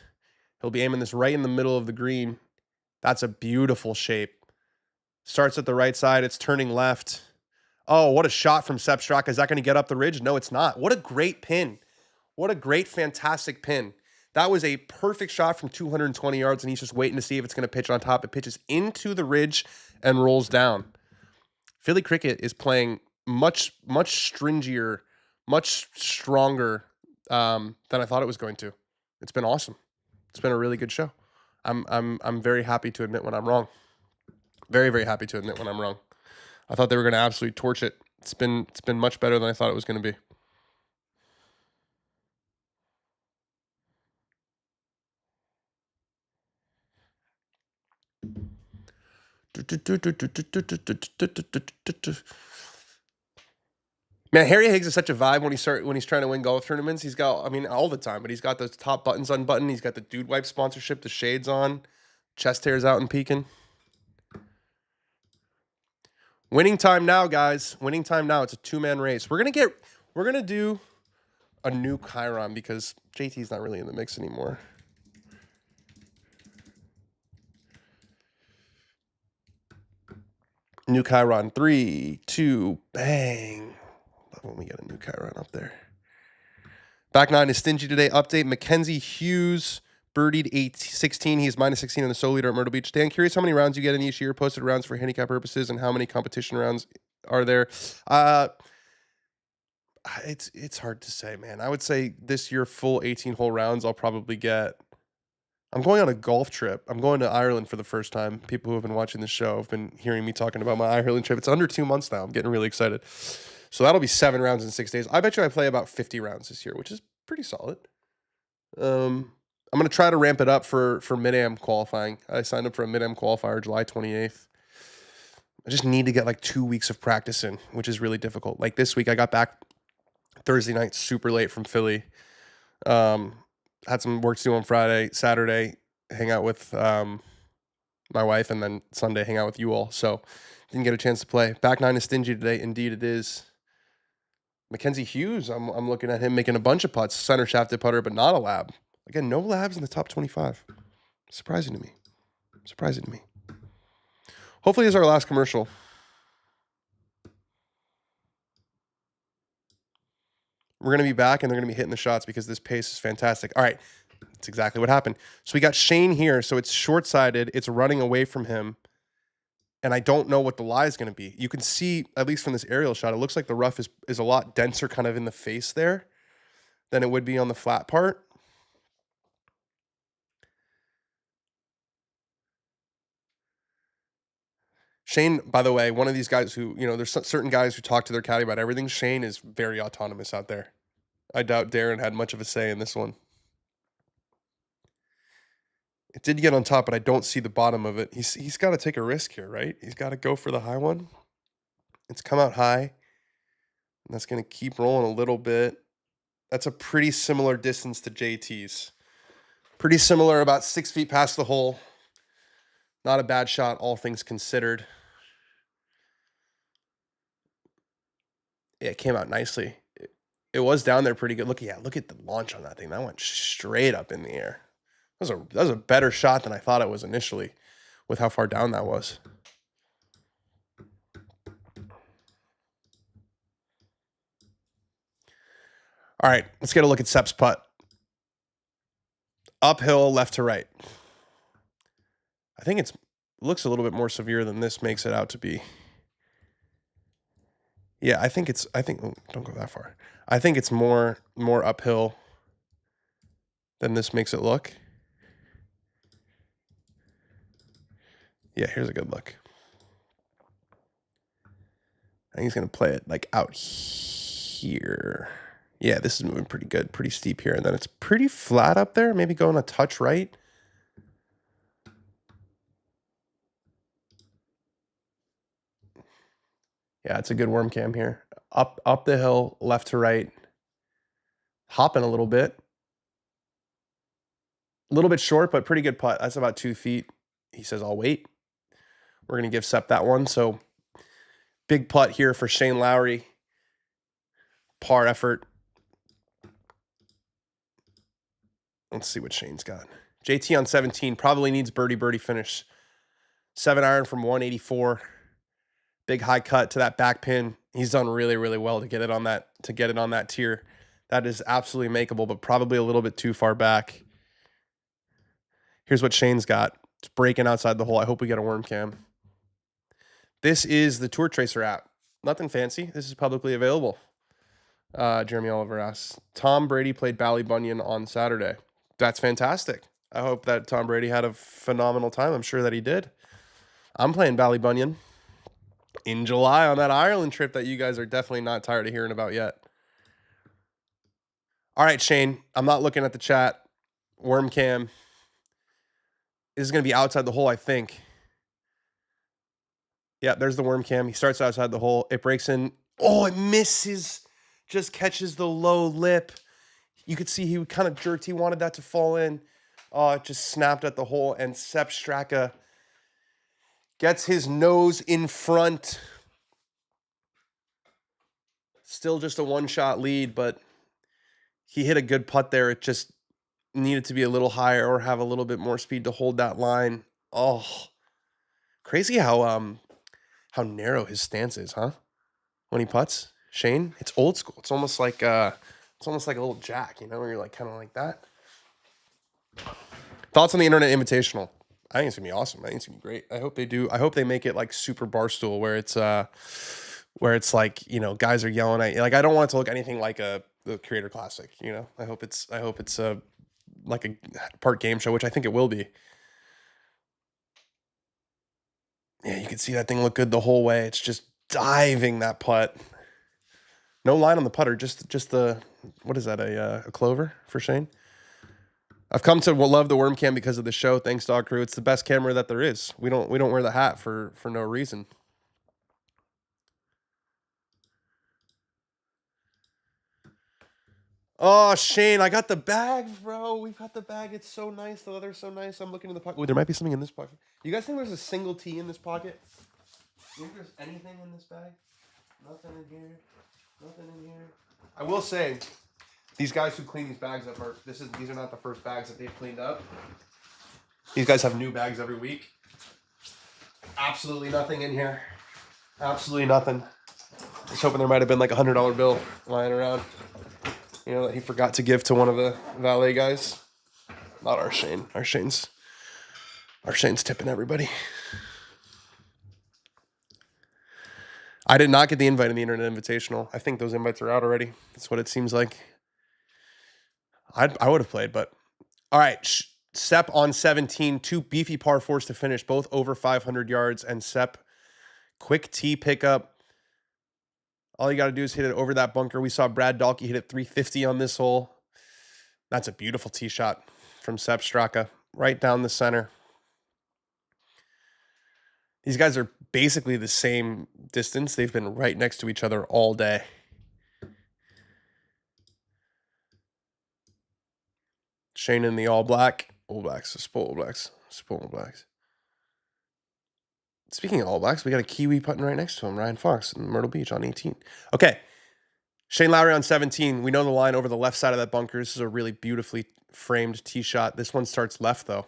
he'll be aiming this right in the middle of the green. That's a beautiful shape. Starts at the right side. It's turning left. Oh, what a shot from Sepp Straka. Is that going to get up the ridge? No, it's not. What a great pin. What a great, fantastic pin. That was a perfect shot from 220 yards, and he's just waiting to see if it's going to pitch on top. It pitches into the ridge and rolls down. Philly cricket is playing much stringier, much stronger than I thought it was going to. It's been awesome. It's been a really good show. I'm very happy to admit when I'm wrong. Very, very happy to admit when I'm wrong. I thought they were going to absolutely torch it. It's been much better than I thought it was going to be. Man, Harry Higgs is such a vibe when he's trying to win golf tournaments. He's got, I mean, all the time, but he's got those top buttons unbuttoned. He's got the Dude Wipe sponsorship, the shades on, chest hairs out and peeking. Winning time now, guys. Winning time now. It's a 2-man race. We're gonna do a new Chiron because JT's not really in the mix anymore. New Chiron. 3, 2, bang. Love when we get a new Chiron up there. Back 9 is stingy today. Update. Mackenzie Hughes birdied 16. He's minus 16 in the sole leader at Myrtle Beach. Dan, curious how many rounds you get in each year, posted rounds for handicap purposes, and how many competition rounds are there? It's hard to say, man. I would say this year, full 18-hole rounds, I'll probably get. I'm going on a golf trip. I'm going to Ireland for the first time. People who have been watching the show have been hearing me talking about my Ireland trip. It's under 2 months now. I'm getting really excited. So that'll be 7 rounds in 6 days. I bet you I play about 50 rounds this year, which is pretty solid. I'm going to try to ramp it up for mid-am qualifying. I signed up for a mid-am qualifier July 28th. I just need to get like 2 weeks of practice in, which is really difficult. Like this week, I got back Thursday night super late from Philly. Had some work to do on Friday, Saturday, hang out with my wife, and then Sunday hang out with you all. So didn't get a chance to play. Back 9 is stingy today. Indeed it is. Mackenzie Hughes, I'm looking at him making a bunch of putts. Center shafted putter, but not a lab. Again, no labs in the top 25. Surprising to me. Surprising to me. Hopefully this is our last commercial. We're going to be back, and they're going to be hitting the shots because this pace is fantastic. All right. That's exactly what happened. So we got Shane here. So it's short-sided. It's running away from him. And I don't know what the lie is going to be. You can see, at least from this aerial shot, it looks like the rough is a lot denser kind of in the face there than it would be on the flat part. Shane, by the way, one of these guys who, there's certain guys who talk to their caddy about everything. Shane is very autonomous out there. I doubt Darren had much of a say in this one. It did get on top, but I don't see the bottom of it. He's got to take a risk here, right? He's got to go for the high one. It's come out high. And that's going to keep rolling a little bit. That's a pretty similar distance to JT's. Pretty similar, about 6 feet past the hole. Not a bad shot, all things considered. Yeah, it came out nicely. It was down there pretty good. Look at the launch on that thing. That went straight up in the air. That was a better shot than I thought it was initially with how far down that was. All right, let's get a look at Sepp's putt. Uphill, left to right. I think it looks a little bit more severe than this makes it out to be. Yeah, don't go that far. I think it's more uphill than this makes it look. Yeah, here's a good look. I think he's going to play it like out here. Yeah, this is moving pretty good, pretty steep here. And then it's pretty flat up there, maybe going a touch right. Yeah, it's a good worm cam here. Up the hill, left to right. Hopping a little bit. A little bit short, but pretty good putt. That's about 2 feet. He says, I'll wait. We're going to give Sepp that one. So big putt here for Shane Lowry. Par effort. Let's see what Shane's got. JT on 17 probably needs birdie finish. 7-iron from 184. Big high cut to that back pin. He's done really, really well to get it on that tier. That is absolutely makeable, but probably a little bit too far back. Here's what Shane's got. It's breaking outside the hole. I hope we get a worm cam. This is the Tour Tracer app. Nothing fancy. This is publicly available. Jeremy Oliver asks, Tom Brady played Ballybunion on Saturday. That's fantastic. I hope that Tom Brady had a phenomenal time. I'm sure that he did. I'm playing Ballybunion in July on that Ireland trip that you guys are definitely not tired of hearing about yet. All right, Shane, I'm not looking at the chat. Worm cam. This is going to be outside the hole, I think. Yeah, there's the worm cam. He starts outside the hole. It breaks in. Oh, it misses. Just catches the low lip. You could see he kind of jerked. He wanted that to fall in. Oh, it just snapped at the hole. And Sepp Straka gets his nose in front. Still just a one-shot lead, but he hit a good putt there. It just needed to be a little higher or have a little bit more speed to hold that line. Oh, crazy how narrow his stance is, huh? When he putts, Shane, it's old school. It's almost like a little jack, where you're like kind of like that. Thoughts on the Internet Invitational? I think it's gonna be awesome. I think it's gonna be great. I hope they do. I hope they make it like super barstool where it's like, guys are yelling at you. Like, I don't want it to look anything like the Creator Classic, I hope it's like a part game show, which I think it will be. Yeah, you can see that thing look good the whole way. It's just diving that putt. No line on the putter, just the, what is that, a clover for Shane? I've come to love the worm cam because of the show. Thanks, Dog Crew. It's the best camera that there is. We don't wear the hat for no reason. Oh, Shane, I got the bag, bro. We've got the bag. It's so nice. The leather's so nice. I'm looking in the pocket. Ooh, there might be something in this pocket. You guys think there's a single tee in this pocket? You think there's anything in this bag? Nothing in here. Nothing in here. I will say, these guys who clean these bags up these are not the first bags that they've cleaned up. These guys have new bags every week. Absolutely nothing in here. Absolutely nothing. I was hoping there might have been like a $100 bill lying around. That he forgot to give to one of the valet guys. Not our Shane. Our Shane's tipping everybody. I did not get the invite in the Internet Invitational. I think those invites are out already. That's what it seems like. I would have played, but all right. Sepp on 17, 2 beefy par 4s to finish, both over 500 yards. And Sepp, quick tee pickup. All you got to do is hit it over that bunker. We saw Brad Dahlke hit it 350 on this hole. That's a beautiful tee shot from Sepp Straka, right down the center. These guys are basically the same distance. They've been right next to each other all day. Shane in the all blacks. Spoil blacks. Speaking of all blacks, we got a Kiwi putting right next to him, Ryan Fox in Myrtle Beach on 18. Okay. Shane Lowry on 17. We know the line over the left side of that bunker. This is a really beautifully framed tee shot. This one starts left, though.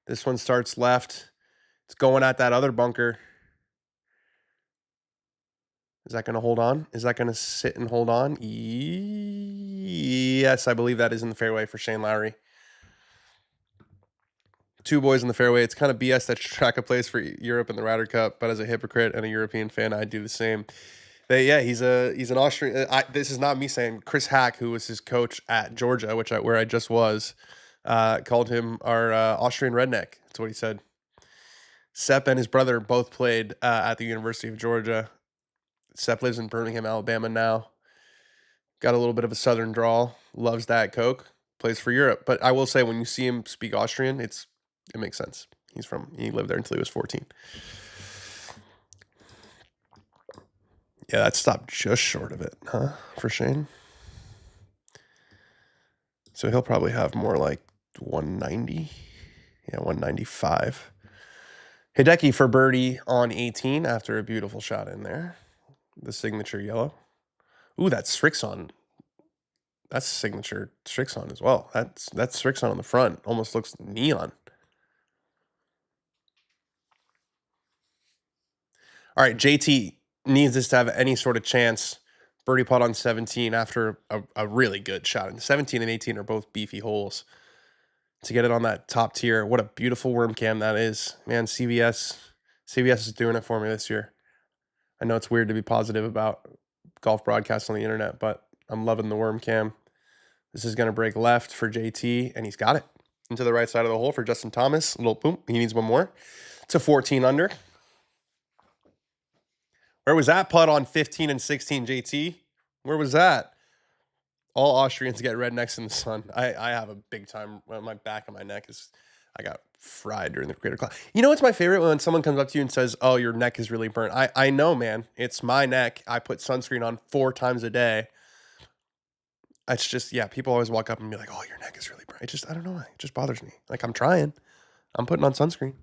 This one starts left. It's going at that other bunker. Is that going to hold on? Is that going to sit and hold on? Yes, I believe that is in the fairway for Shane Lowry. 2 boys in the fairway. It's kind of BS that Straka plays for Europe in the Ryder Cup, but as a hypocrite and a European fan, I do the same. He's an Austrian. This is not me saying. Chris Hack, who was his coach at Georgia, where I just was, called him our Austrian redneck. That's what he said. Sepp and his brother both played at the University of Georgia. Sepp lives in Birmingham, Alabama now. Got a little bit of a southern drawl. Loves Diet Coke. Plays for Europe. But I will say, when you see him speak Austrian, it makes sense. He lived there until he was 14. Yeah, that stopped just short of it, huh? For Shane. So he'll probably have more like 190. Yeah, 195. Hideki for birdie on 18 after a beautiful shot in there. The signature yellow. Ooh, that's Strixon. That's signature Strixon as well. That's Strixon on the front. Almost looks neon. All right, JT needs this to have any sort of chance. Birdie putt on 17 after a really good shot. And 17 and 18 are both beefy holes. To get it on that top tier. What a beautiful worm cam that is. Man, CBS is doing it for me this year. I know it's weird to be positive about golf broadcasts on the internet, but I'm loving the worm cam. This is going to break left for JT, and he's got it. Into the right side of the hole for Justin Thomas. A little boom. He needs one more. To 14 under. Where was that putt on 15 and 16, JT? Where was that? All Austrians get rednecks in the sun. I have a big time. My back and my neck is, I got fried during the Creator Class. You know what's my favorite? When someone comes up to you and says, oh, your neck is really burnt. I know, man. It's my neck. I put sunscreen on 4 times a day. It's just, yeah, people always walk up and be like, oh, your neck is really burnt. It just, I don't know why. It just bothers me. Like, I'm trying. I'm putting on sunscreen.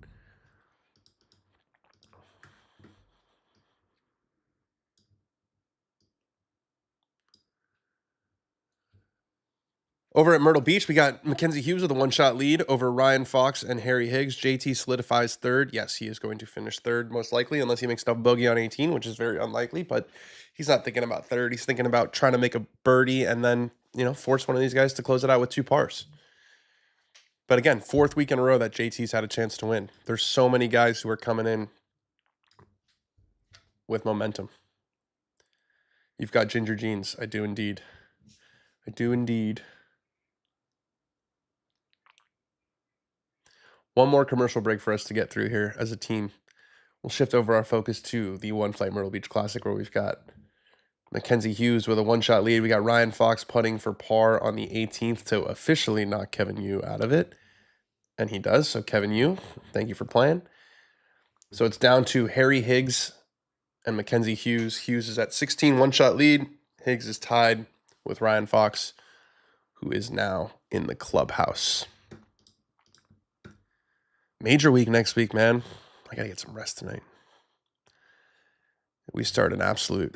Over at Myrtle Beach, we got Mackenzie Hughes with a one-shot lead over Ryan Fox and Harry Higgs. JT solidifies third. Yes, he is going to finish third, most likely, unless he makes double bogey on 18, which is very unlikely. But he's not thinking about third. He's thinking about trying to make a birdie and then, force one of these guys to close it out with 2 pars. But again, 4th week in a row that JT's had a chance to win. There's so many guys who are coming in with momentum. You've got ginger jeans. I do indeed. I do indeed. One more commercial break for us to get through here as a team. We'll shift over our focus to the One Flight Myrtle Beach Classic, where we've got Mackenzie Hughes with a one-shot lead. We got Ryan Fox putting for par on the 18th to officially knock Kevin Yu out of it. And he does. So Kevin Yu, thank you for playing. So it's down to Harry Higgs and Mackenzie Hughes. Hughes is at 16, one-shot lead. Higgs is tied with Ryan Fox, who is now in the clubhouse. Major week next week, man. I got to get some rest tonight. We start an absolute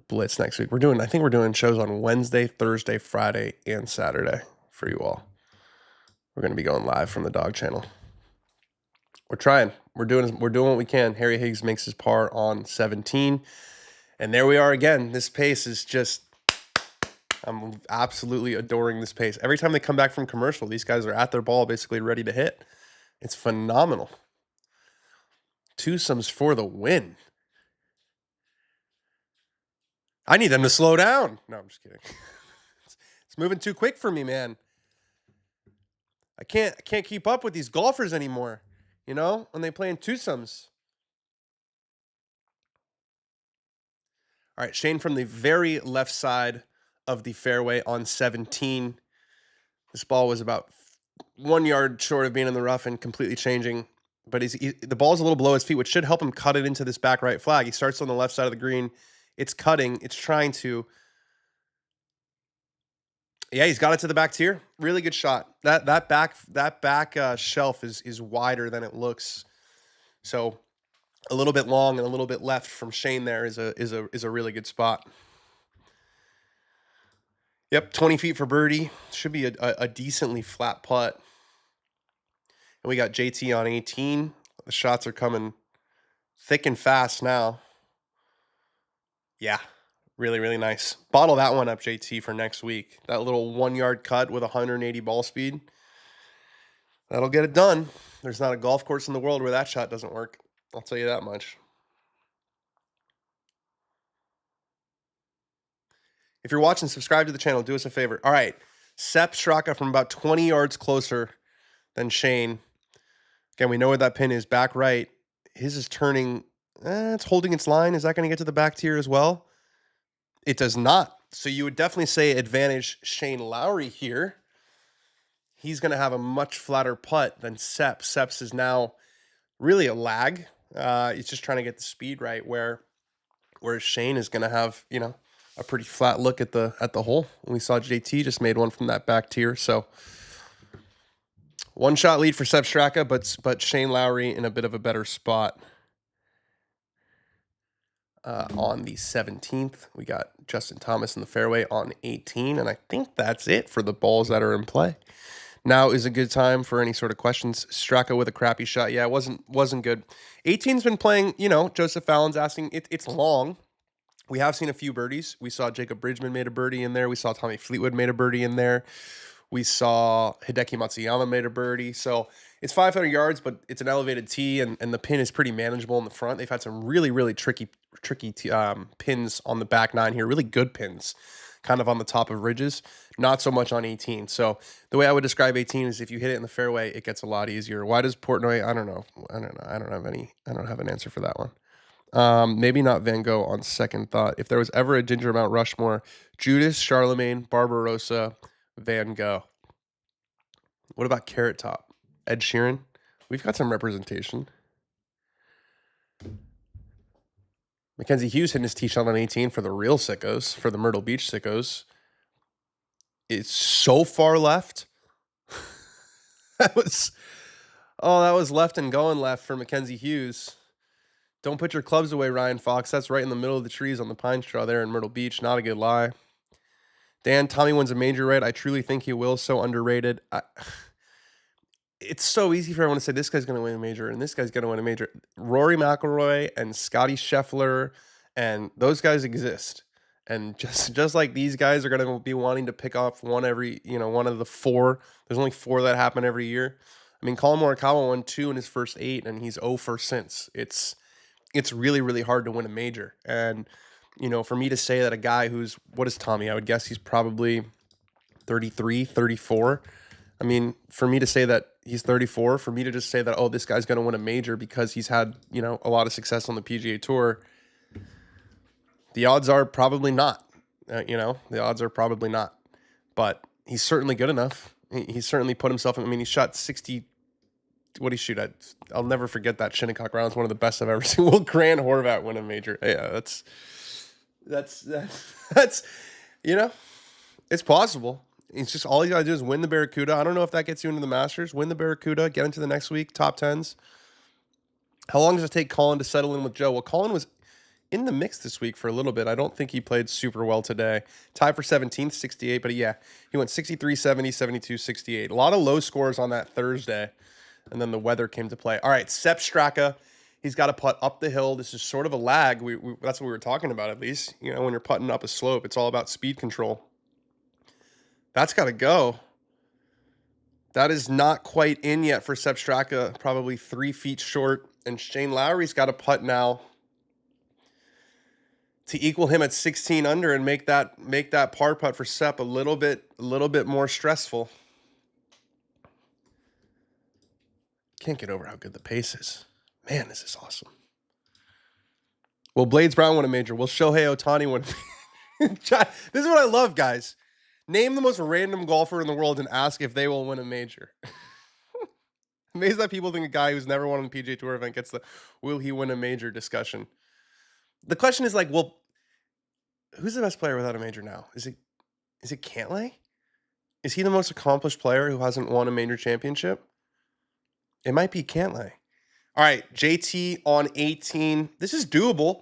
blitz next week. I think we're doing shows on Wednesday, Thursday, Friday, and Saturday for you all. We're going to be going live from the dog channel. We're trying. We're doing what we can. Harry Higgs makes his par on 17. And there we are again. This pace is just, I'm absolutely adoring this pace. Every time they come back from commercial, these guys are at their ball, basically ready to hit. It's phenomenal. Twosomes for the win. I need them to slow down. No, I'm just kidding. It's moving too quick for me, man. I can't keep up with these golfers anymore, when they play in twosomes. All right, Shane from the very left side of the fairway on 17. This ball was about 1 yard short of being in the rough and completely changing. But the ball's a little below his feet, which should help him cut it into this back right flag. He starts on the left side of the green. It's cutting. It's trying to. Yeah, he's got it to the back tier. Really good shot. That back shelf is wider than it looks. So a little bit long and a little bit left from Shane there is a really good spot. Yep, 20 feet for birdie. Should be a decently flat putt. And we got JT on 18. The shots are coming thick and fast now. Yeah, really, really nice. Bottle that one up, JT, for next week. That little 1 yard cut with 180 ball speed. That'll get it done. There's not a golf course in the world where that shot doesn't work. I'll tell you that much. If you're watching, subscribe to the channel. Do us a favor. All right. Sepp Straka from about 20 yards closer than Shane. Again, we know where that pin is, back right. His is turning. It's holding its line. Is that going to get to the back tier as well? It does not. So you would definitely say advantage Shane Lowry here. He's going to have a much flatter putt than Seps. Seps is now really a lag. He's just trying to get the speed right, where whereas Shane is going to have, a pretty flat look at the hole. We saw JT just made one from that back tier. So 1-shot lead for Sepp Straka, but Shane Lowry in a bit of a better spot. On the 17th, we got Justin Thomas in the fairway on 18, and I think that's it for the balls that are in play. Now is a good time for any sort of questions. Straka with a crappy shot. Yeah, it wasn't good. 18's been playing, Joseph Fallon's asking. It's long. We have seen a few birdies. We saw Jacob Bridgeman made a birdie in there. We saw Tommy Fleetwood made a birdie in there. We saw Hideki Matsuyama made a birdie. So it's 500 yards, but it's an elevated tee, and the pin is pretty manageable in the front. They've had some really, really tricky pins on the back nine here. Really good pins, kind of on the top of ridges. Not so much on 18. So the way I would describe 18 is if you hit it in the fairway, it gets a lot easier. Why does Portnoy? I don't know. I don't have an answer for that one. Maybe not Van Gogh on second thought. If there was ever a Ginger Mount Rushmore, Judas, Charlemagne, Barbarossa, Van Gogh. What about Carrot Top? Ed Sheeran? We've got some representation. Mackenzie Hughes hitting his tee shot on 18 for the real sickos, for the Myrtle Beach sickos. It's so far left. that was left and going left for Mackenzie Hughes. Don't put your clubs away, Ryan Fox. That's right in the middle of the trees on the pine straw there in Myrtle Beach. Not a good lie. Dan, Tommy wins a major, right? I truly think he will. So underrated. It's so easy for everyone to say this guy's going to win a major and this guy's going to win a major. Rory McIlroy and Scotty Scheffler and those guys exist. And just like these guys are going to be wanting to pick off one every, one of the four. There's only 4 that happen every year. I mean, Colin Morikawa won 2 in his first 8, and he's 0 for since. It's really, really hard to win a major. And, for me to say that a guy who's, what is Tommy? I would guess he's probably 33, 34. I mean, for me to say that he's 34, for me to just say that, oh, this guy's going to win a major because he's had, a lot of success on the PGA Tour, the odds are probably not. The odds are probably not. But he's certainly good enough. He's certainly put himself in. I mean, he shot 60. What did he shoot at? I'll never forget that Shinnecock round. It's one of the best I've ever seen. Will Grant Horvat win a major? Yeah, that's it's possible. It's just all you gotta do is win the Barracuda. I don't know if that gets you into the Masters. Win the Barracuda, get into the next week, top 10s. How long does it take Colin to settle in with Joe? Well, Colin was in the mix this week for a little bit. I don't think he played super well today. Tied for 17th, 68, but yeah, he went 63, 70, 72, 68. A lot of low scores on that Thursday, and then the weather came to play. All right, Sepp Straka. He's got to putt up the hill. This is sort of a lag. That's what we were talking about, at least. When you're putting up a slope, it's all about speed control. That's got to go. That is not quite in yet for Sepp Straka, probably 3 feet short. And Shane Lowry's got to putt now to equal him at 16 under and make that par putt for Sepp a little bit more stressful. Can't get over how good the pace is. Man, this is awesome. Will Blades Brown win a major? Will Shohei Ohtani win a major? This is what I love, guys. Name the most random golfer in the world and ask if they will win a major. Amazed that people think a guy who's never won on the PGA Tour event gets the will he win a major discussion. The question is like, well, who's the best player without a major now? Is it Kentlay? Is he the most accomplished player who hasn't won a major championship? It might be Kentlay. All right, JT on 18. This is doable.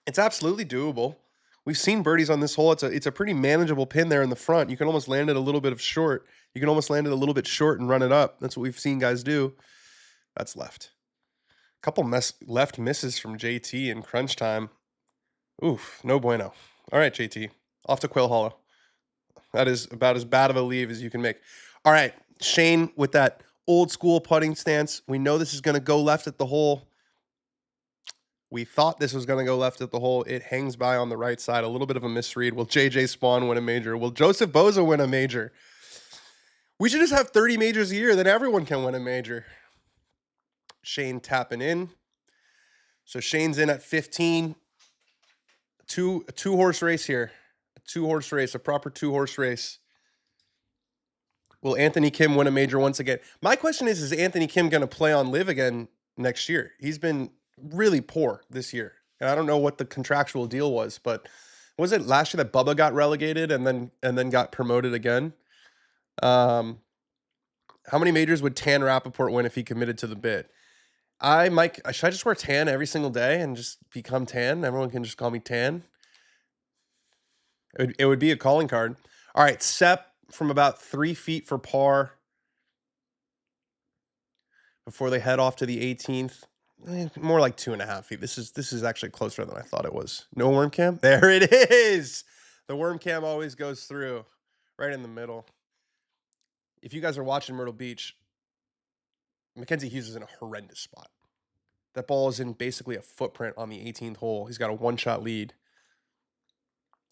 It's absolutely doable. We've seen birdies on this hole. It's a pretty manageable pin there in the front. You can almost land it a little bit short. You can almost land it a little bit short and run it up. That's what we've seen guys do. That's left. A couple left misses from JT in crunch time. Oof, no bueno. All right, JT. Off to Quail Hollow. That is about as bad of a leave as you can make. All right, Shane with that old school putting stance. We know this is going to go left at the hole. We thought this was going to go left at the hole. It hangs by on the right side. A little bit of a misread. Will JJ Spawn win a major? Will Joseph Boza win a major? We should just have 30 majors a year. Then everyone can win a major. Shane tapping in. So Shane's in at 15. A two-horse race here. A proper two-horse race. Will Anthony Kim win a major once again? My question is Anthony Kim going to play on Live again next year? He's been really poor this year. And I don't know what the contractual deal was, but was it last year that Bubba got relegated and then got promoted again? How many majors would Tan Rapaport win if he committed to the bid? Should I just wear tan every single day and just become tan? Everyone can just call me Tan. It would be a calling card. All right, Sepp from about 3 feet for par before they head off to the 18th. More like 2.5 feet. This is actually closer than I thought it was. No worm cam? There it is. The worm cam always goes through right in the middle. If you guys are watching Myrtle Beach, Mackenzie Hughes is in a horrendous spot. That ball is in basically a footprint on the 18th hole. He's got a one-shot lead.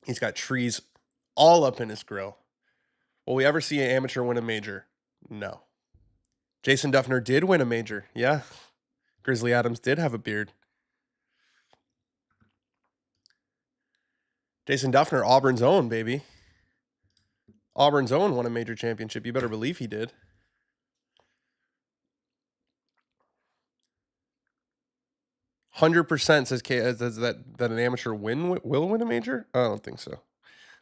He's got trees all up in his grill. Will we ever see an amateur win a major? No. Jason Duffner did win a major. Yeah. Grizzly Adams did have a beard. Jason Duffner, Auburn's own, baby. Auburn's own won a major championship. You better believe he did. 100% says that an amateur will win a major? I don't think so.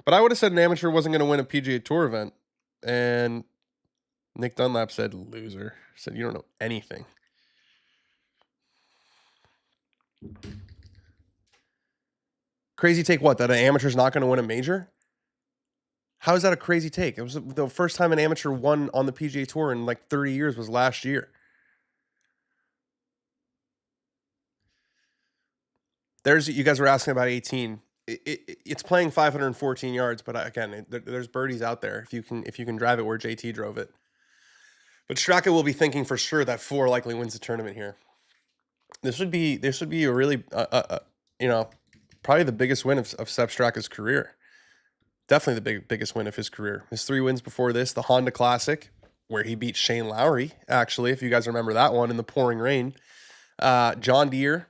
But I would have said an amateur wasn't going to win a PGA Tour event. And Nick Dunlap said, loser. Said, you don't know anything. Crazy take what? That an amateur's not going to win a major? How is that a crazy take? It was the first time an amateur won on the PGA Tour in like 30 years was last year. You guys were asking about 18. It's playing 514 yards, but again, there's birdies out there if you can drive it where JT drove it. But Straka will be thinking for sure that 4 likely wins the tournament here. This would be a really probably the biggest win of Sepp Straka's career. Definitely the biggest win of his career. His 3 wins before this: the Honda Classic, where he beat Shane Lowry. Actually, if you guys remember that one in the pouring rain, John Deere.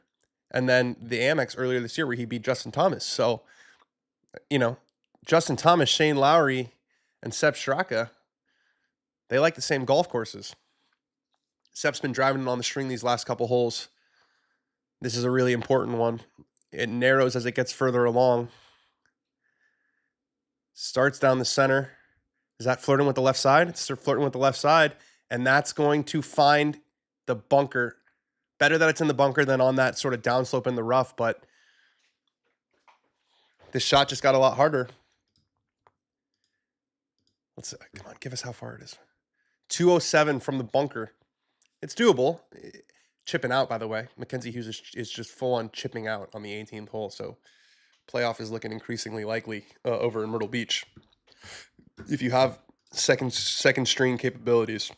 And then the Amex earlier this year where he beat Justin Thomas. So, Justin Thomas, Shane Lowry, and Sepp Straka, they like the same golf courses. Sepp's been driving it on the string these last couple holes. This is a really important one. It narrows as it gets further along. Starts down the center. Is that flirting with the left side? It's flirting with the left side. And that's going to find the bunker. Better that it's in the bunker than on that sort of downslope in the rough, but this shot just got a lot harder. Come on, give us how far it is. 207 from the bunker. It's doable. Chipping out, by the way. Mackenzie Hughes is just full on chipping out on the 18th hole, so playoff is looking increasingly likely over in Myrtle Beach. If you have second string capabilities,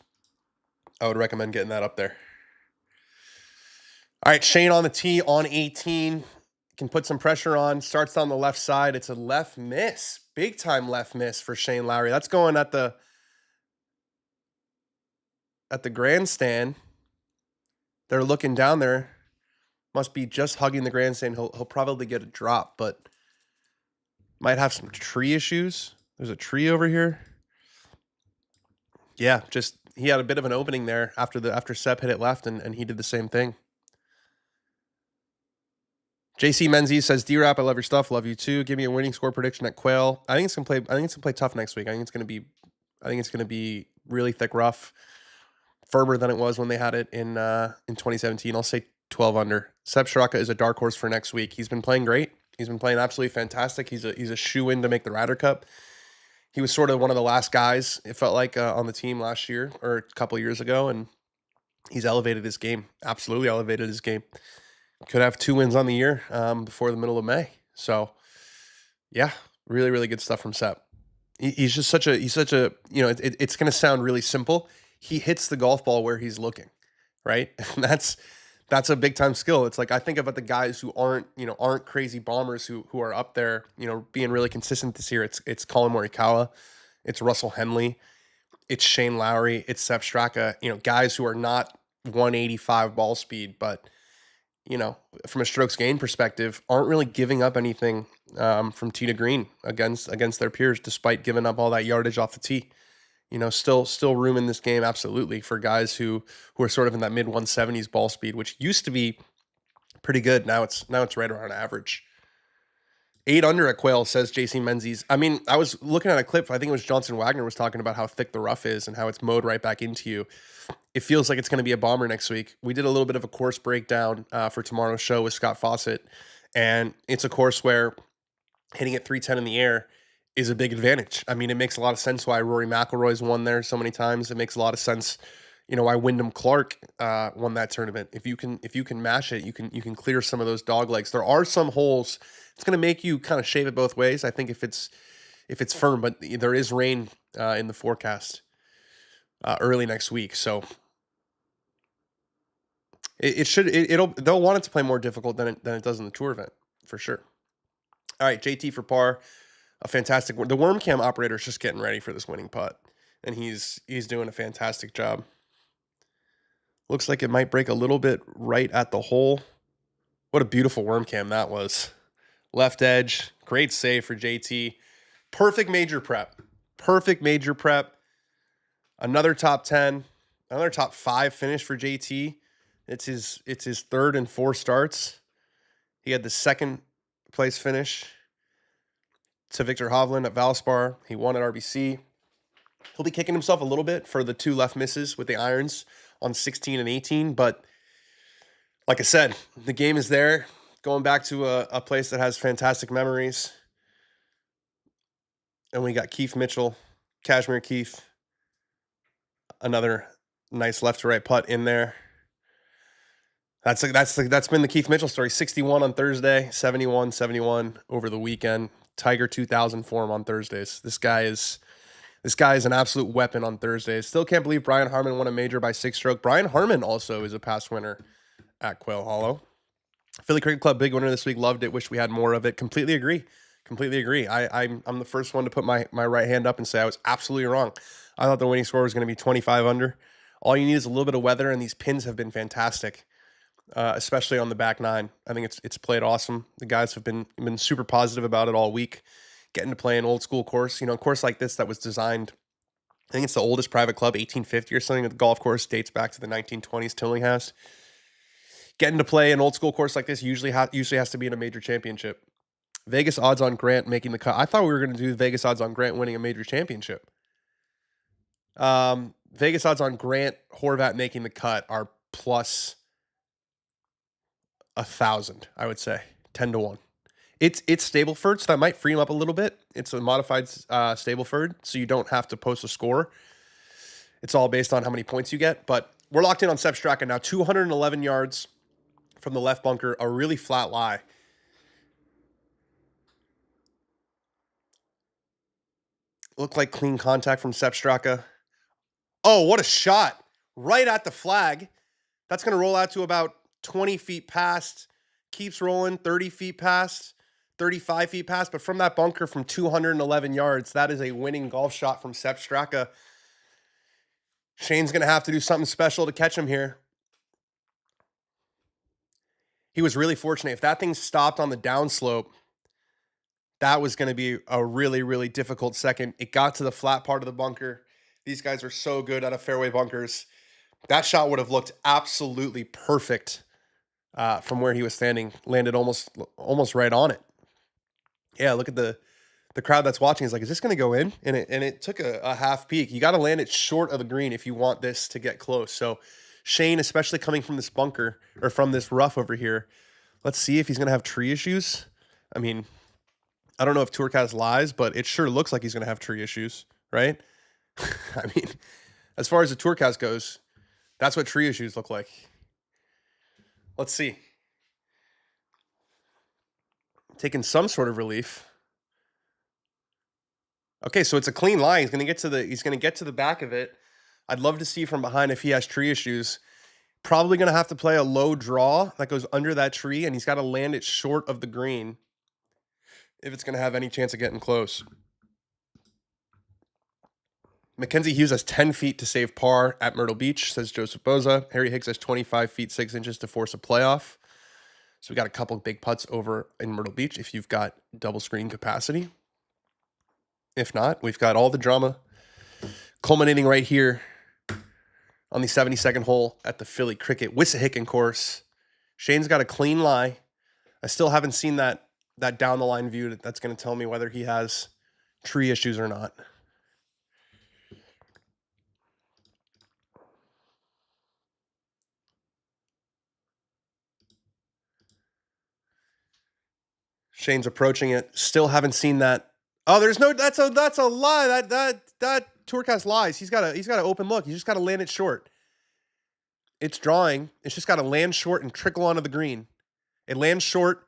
I would recommend getting that up there. All right, Shane on the tee on 18. Can put some pressure on. Starts on the left side. It's a left miss. Big time left miss for Shane Lowry. That's going at the grandstand. They're looking down there. Must be just hugging the grandstand. He'll probably get a drop, but might have some tree issues. There's a tree over here. Yeah, just he had a bit of an opening there after Sepp hit it left, and he did the same thing. JC Menzies says, D-Rap, I love your stuff. Love you too. Give me a winning score prediction at Quail. I think it's gonna play tough next week. I think it's gonna be really thick rough. Firmer than it was when they had it in 2017. I'll say 12 under. Sepp Straka is a dark horse for next week. He's been playing great. He's been playing absolutely fantastic. He's a shoe-in to make the Ryder Cup. He was sort of one of the last guys, it felt like, on the team last year or a couple years ago, and he's elevated his game. Absolutely elevated his game. Could have 2 wins on the year before the middle of May. So, yeah, really, really good stuff from Sepp. He's such a, it's going to sound really simple. He hits the golf ball where he's looking, right? And that's a big time skill. It's like, I think about the guys who aren't crazy bombers who are up there, being really consistent this year. It's Colin Morikawa, it's Russell Henley, it's Shane Lowry, it's Sepp Straka, guys who are not 185 ball speed, but from a strokes gain perspective, aren't really giving up anything from tee to green against their peers, despite giving up all that yardage off the tee. Still room in this game, absolutely, for guys who are sort of in that mid 170s ball speed, which used to be Pretty good. Now it's right around average. 8 under at Quail, says JC Menzies. I mean, I was looking at a clip. I think it was Johnson Wagner was talking about how thick the rough is and how it's mowed right back into you. It feels like it's going to be a bomber next week. We did a little bit of a course breakdown for tomorrow's show with Scott Fawcett, and it's a course where hitting at 310 in the air is a big advantage. I mean, it makes a lot of sense why Rory McIlroy's won there so many times. It makes a lot of sense, why Wyndham Clark won that tournament. If you can mash it, you can clear some of those dog legs. There are some holes. It's going to make you kind of shave it both ways. I think if it's firm, but there is rain in the forecast early next week, so they'll want it to play more difficult than it does in the tour event for sure. All right, JT for par, a fantastic. The worm cam operator is just getting ready for this winning putt, and he's doing a fantastic job. Looks like it might break a little bit right at the hole. What a beautiful worm cam that was. Left edge, great save for JT. Perfect major prep. Another top 10, another top 5 finish for JT. It's his third and 4 starts. He had the second place finish to Victor Hovland at Valspar. He won at RBC. He'll be kicking himself a little bit for the 2 left misses with the irons on 16 and 18, but like I said, the game is there. Going back to a place that has fantastic memories. And we got Keith Mitchell, Kashmir Keith. Another nice left to right putt in there. That's been the Keith Mitchell story. 61 on Thursday, 71 over the weekend. Tiger 2000 form on Thursdays. This guy is an absolute weapon on Thursdays. Still can't believe Brian Harman won a major by 6-stroke. Brian Harman also is a past winner at Quail Hollow. Philly Cricket Club big winner this week. Loved it. Wish we had more of it. Completely agree. I'm the first one to put my right hand up and say I was absolutely wrong. I thought the winning score was going to be 25 under. All you need is a little bit of weather, and these pins have been fantastic, especially on the back 9. I think it's played awesome. The guys have been super positive about it all week. Getting to play an old school course, a course like this that was designed. I think it's the oldest private club, 1850 or something. The golf course dates back to the 1920s. Tillinghast. Getting to play an old school course like this usually has to be in a major championship. Vegas odds on Grant making the cut. I thought we were going to do Vegas odds on Grant winning a major championship. Vegas odds on Grant Horvat making the cut are plus 1,000, I would say. 10-1. It's Stableford, so that might free him up a little bit. It's a modified Stableford, so you don't have to post a score. It's all based on how many points you get, but we're locked in on Sepp Straka now. 211 yards from the left bunker, a really flat lie. Looked like clean contact from Sepp Straka. Oh, what a shot. Right at the flag. That's going to roll out to about 20 feet past. Keeps rolling, 30 feet past, 35 feet past. But from that bunker from 211 yards, that is a winning golf shot from Sepp Straka. Shane's going to have to do something special to catch him here. He was really fortunate. If that thing stopped on the downslope, that was going to be a really, really difficult second. It got to the flat part of the bunker. These guys are so good out of fairway bunkers. That shot would have looked absolutely perfect from where he was standing. Landed almost right on it. Yeah, look at the crowd that's watching is like, is this going to go in? And it took a half peak. You got to land it short of the green if you want this to get close. So Shane, especially coming from this bunker or from this rough over here, let's see if he's going to have tree issues. I mean, I don't know if Tourcast lies, but it sure looks like he's going to have tree issues, right? I mean, as far as the Tourcast goes, that's what tree issues look like. Let's see. Taking some sort of relief. Okay, so it's a clean line. He's going to get to the back of it. I'd love to see from behind if he has tree issues. Probably going to have to play a low draw that goes under that tree, and he's got to land it short of the green if it's going to have any chance of getting close. Mackenzie Hughes has 10 feet to save par at Myrtle Beach, says Joseph Boza. Harry Hicks has 25 feet, 6 inches to force a playoff. So we got a couple of big putts over in Myrtle Beach if you've got double screen capacity. If not, we've got all the drama culminating right here on the 72nd hole at the Philly Cricket Wissahickon course. Shane's got a clean lie. I still haven't seen that down the line view that's going to tell me whether he has tree issues or not. Shane's approaching it. Still haven't seen that. Oh, there's no. That's a lie. That Tourcast lies. He's got an open look. He's just got to land it short. It's drawing. It's just got to land short and trickle onto the green. It lands short.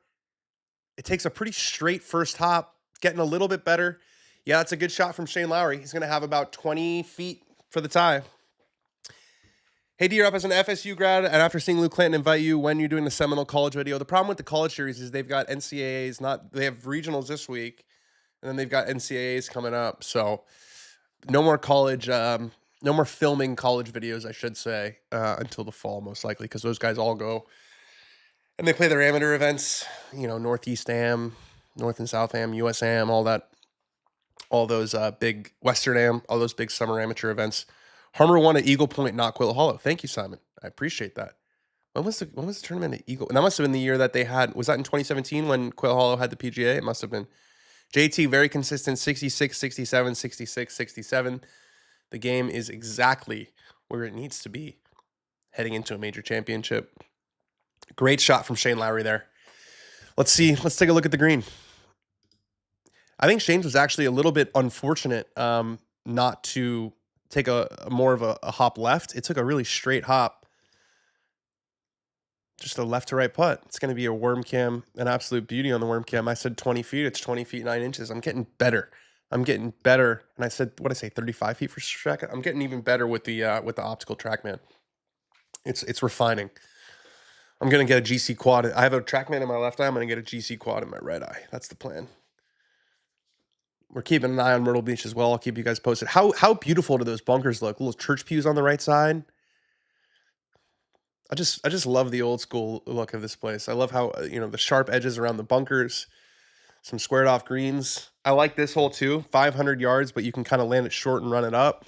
It takes a pretty straight first hop. Getting a little bit better. Yeah, that's a good shot from Shane Lowry. He's going to have about 20 feet for the tie. Hey, D, you're up as an FSU grad, and after seeing Luke Clanton invite you when you're doing the Seminole College video, the problem with the college series is they've got NCAAs, they have regionals this week, and then they've got NCAAs coming up. So no more college, no more filming college videos, I should say, until the fall, most likely, because those guys all go and they play their amateur events, Northeast Am, North and South Am, US Am, all those big Western Am, all those big summer amateur events. Harmer won at Eagle Point, not Quill Hollow. Thank you, Simon. I appreciate that. When was the tournament at Eagle? And that must have been the year that they had. Was that in 2017 when Quill Hollow had the PGA? It must have been. JT, very consistent, 66, 67, 66, 67. The game is exactly where it needs to be heading into a major championship. Great shot from Shane Lowry there. Let's see. Let's take a look at the green. I think Shane's was actually a little bit unfortunate not to take a more of a hop left. It took a really straight hop. Just a left to right putt. It's going to be a worm cam, an absolute beauty on the worm cam. I said 20 feet. It's 20 feet, 9 inches. I'm getting better. And I said, 35 feet for Straka? I'm getting even better with the optical TrackMan. It's refining. I'm going to get a GC quad. I have a TrackMan in my left eye. I'm going to get a GC quad in my right eye. That's the plan. We're keeping an eye on Myrtle Beach as well. I'll keep you guys posted. How beautiful do those bunkers look? Little church pews on the right side. I just love the old school look of this place. I love how, the sharp edges around the bunkers, some squared off greens. I like this hole too, 500 yards, but you can kind of land it short and run it up.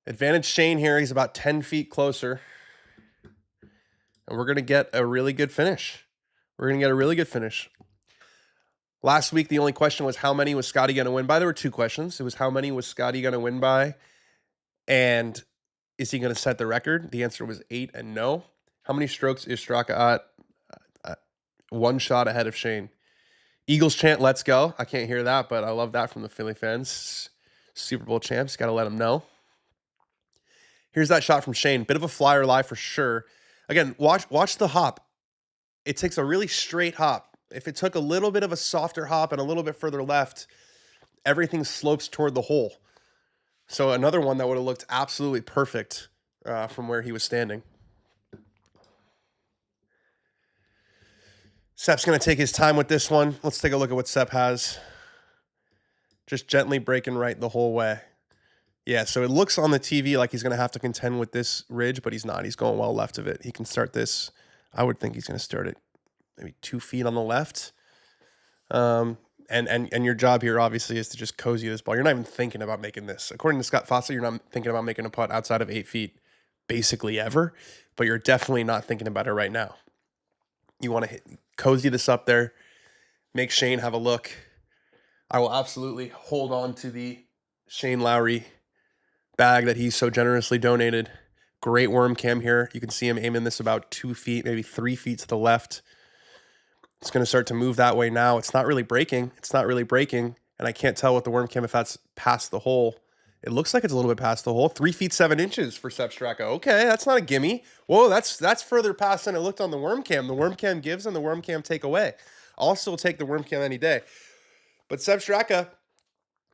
Advantage Shane here. He's about 10 feet closer. And we're going to get a really good finish. Last week, the only question was how many was Scotty going to win by? There were two questions. It was how many was Scotty going to win by? And is he going to set the record? The answer was 8 and no. How many strokes is Straka at? One shot ahead of Shane. Eagles chant, let's go. I can't hear that, but I love that from the Philly fans. Super Bowl champs, got to let them know. Here's that shot from Shane. Bit of a flyer lie for sure. Again, watch the hop. It takes a really straight hop. If it took a little bit of a softer hop and a little bit further left, everything slopes toward the hole. So another one that would have looked absolutely perfect from where he was standing. Sep's going to take his time with this one. Let's take a look at what Sepp has. Just gently breaking right the whole way. Yeah, so it looks on the TV like he's going to have to contend with this ridge, but he's not. He's going well left of it. He can start this. I would think he's going to start it maybe 2 feet on the left. And your job here, obviously, is to just cozy this ball. You're not even thinking about making this. According to Scott Fawcett, you're not thinking about making a putt outside of 8 feet basically ever, but you're definitely not thinking about it right now. You want to cozy this up there, make Shane have a look. I will absolutely hold on to the Shane Lowry bag that he's so generously donated. Great worm cam here. You can see him aiming this about 2 feet, maybe 3 feet to the left. It's going to start to move that way now. It's not really breaking. And I can't tell with the worm cam if that's past the hole. It looks like it's a little bit past the hole. 3 feet 7 inches for Sepp Straka. Okay, that's not a gimme. Whoa, that's further past than it looked on the worm cam. The worm cam gives and the worm cam take away. I'll still take the worm cam any day. But Sepp Straka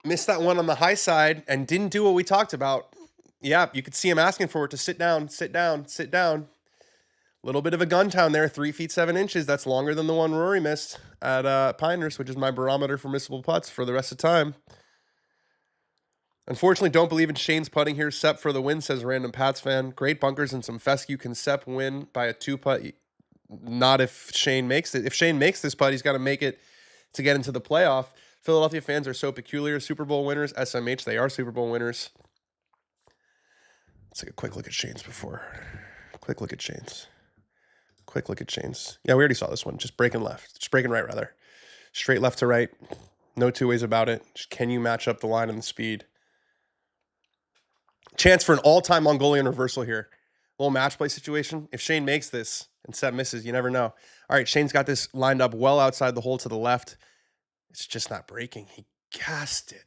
missed that one on the high side and didn't do what we talked about. Yeah, you could see him asking for it to sit down. Little bit of a gun town there, 3 feet 7 inches. That's longer than the one Rory missed at Pinehurst, which is my barometer for missable putts for the rest of the time. Unfortunately, don't believe in Shane's putting here. Sepp for the win, says random Pats fan. Great bunkers and some fescue. Can Sepp win by a 2-putt? Not if Shane makes it. If Shane makes this putt, he's got to make it to get into the playoff. Philadelphia fans are so peculiar. Super Bowl winners. SMH, they are Super Bowl winners. Let's take a quick look at Shane's before. Quick look at Shane's. Quick look at Shane's. Yeah, we already saw this one. Just breaking left. Just breaking right, rather. Straight left to right. No two ways about it. Just can you match up the line and the speed? Chance for an all-time Mongolian reversal here. Little match play situation. If Shane makes this and Sepp misses, you never know. All right, Shane's got this lined up well outside the hole to the left. It's just not breaking. He gassed it.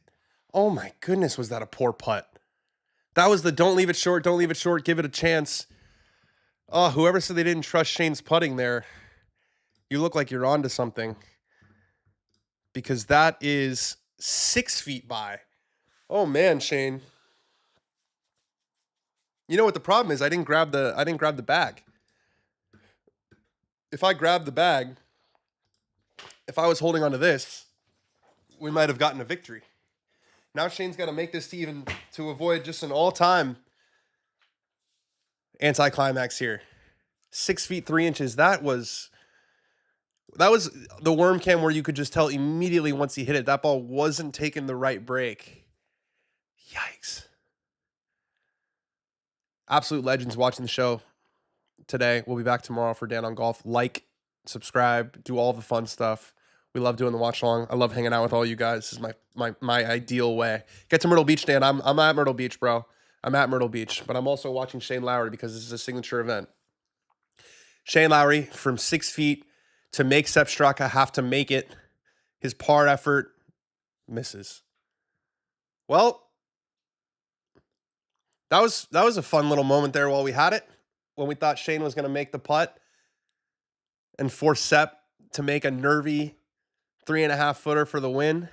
Oh my goodness, was that a poor putt? That was the don't leave it short, give it a chance. Oh, whoever said they didn't trust Shane's putting there, you look like you're onto something. Because that is 6 feet by. Oh man, Shane. You know what the problem is? I didn't grab the bag. If I grabbed the bag, if I was holding onto this, we might have gotten a victory. Now Shane's got to make this to avoid just an all-time anticlimax here. 6 feet 3 inches. That was the worm cam where you could just tell immediately once he hit it, that ball wasn't taking the right break. Yikes. Absolute legends watching the show today. We'll be back tomorrow for Dan on Golf. Like, subscribe, do all the fun stuff. We love doing the watch along. I love hanging out with all you guys. This is my ideal way. Get to Myrtle Beach, Dan. I'm at Myrtle Beach, bro. I'm at Myrtle Beach, but I'm also watching Shane Lowry because this is a signature event. Shane Lowry from 6 feet to make Sepp Straka have to make it. His par effort misses. Well, that was a fun little moment there while we had it. When we thought Shane was going to make the putt and force Sepp to make a nervy 3.5 footer for the win.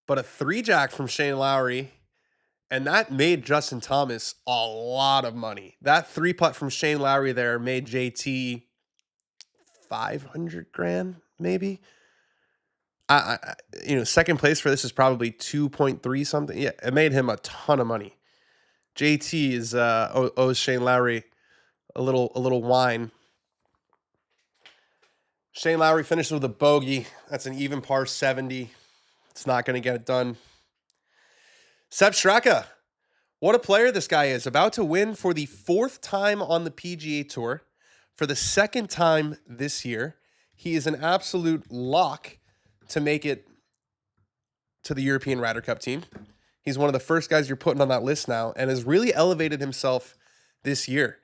But a 3-jack from Shane Lowry, and that made Justin Thomas a lot of money. That 3-putt from Shane Lowry there made JT 500 grand, maybe. Second place for this is probably 2.3 something. Yeah, it made him a ton of money. JT is owes Shane Lowry a little wine. Shane Lowry finishes with a bogey. That's an even par 70. It's not going to get it done. Sepp Straka, what a player this guy is. About to win for the 4th time on the PGA Tour. For the 2nd time this year. He is an absolute lock to make it to the European Ryder Cup team. He's one of the first guys you're putting on that list now and has really elevated himself this year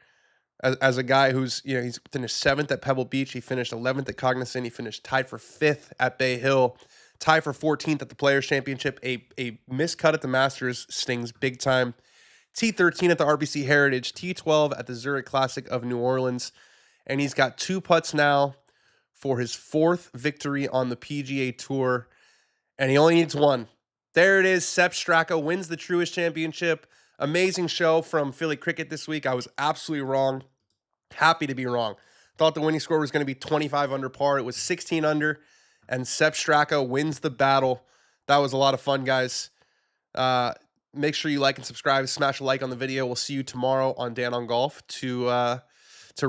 as a guy who's, he's finished 7th at Pebble Beach. He finished 11th at Cognizant. He finished tied for 5th at Bay Hill, tied for 14th at the Players Championship. A miscut at the Masters stings big time. T13 at the RBC Heritage, T12 at the Zurich Classic of New Orleans. And he's got 2 putts now for his 4th victory on the PGA Tour. And he only needs 1. There it is. Sepp Straka wins the Truist Championship. Amazing show from Philly Cricket this week. I was absolutely wrong. Happy to be wrong. Thought the winning score was going to be 25 under par. It was 16 under. And Sepp Straka wins the battle. That was a lot of fun, guys. Make sure you like and subscribe. Smash a like on the video. We'll see you tomorrow on Dan on Golf to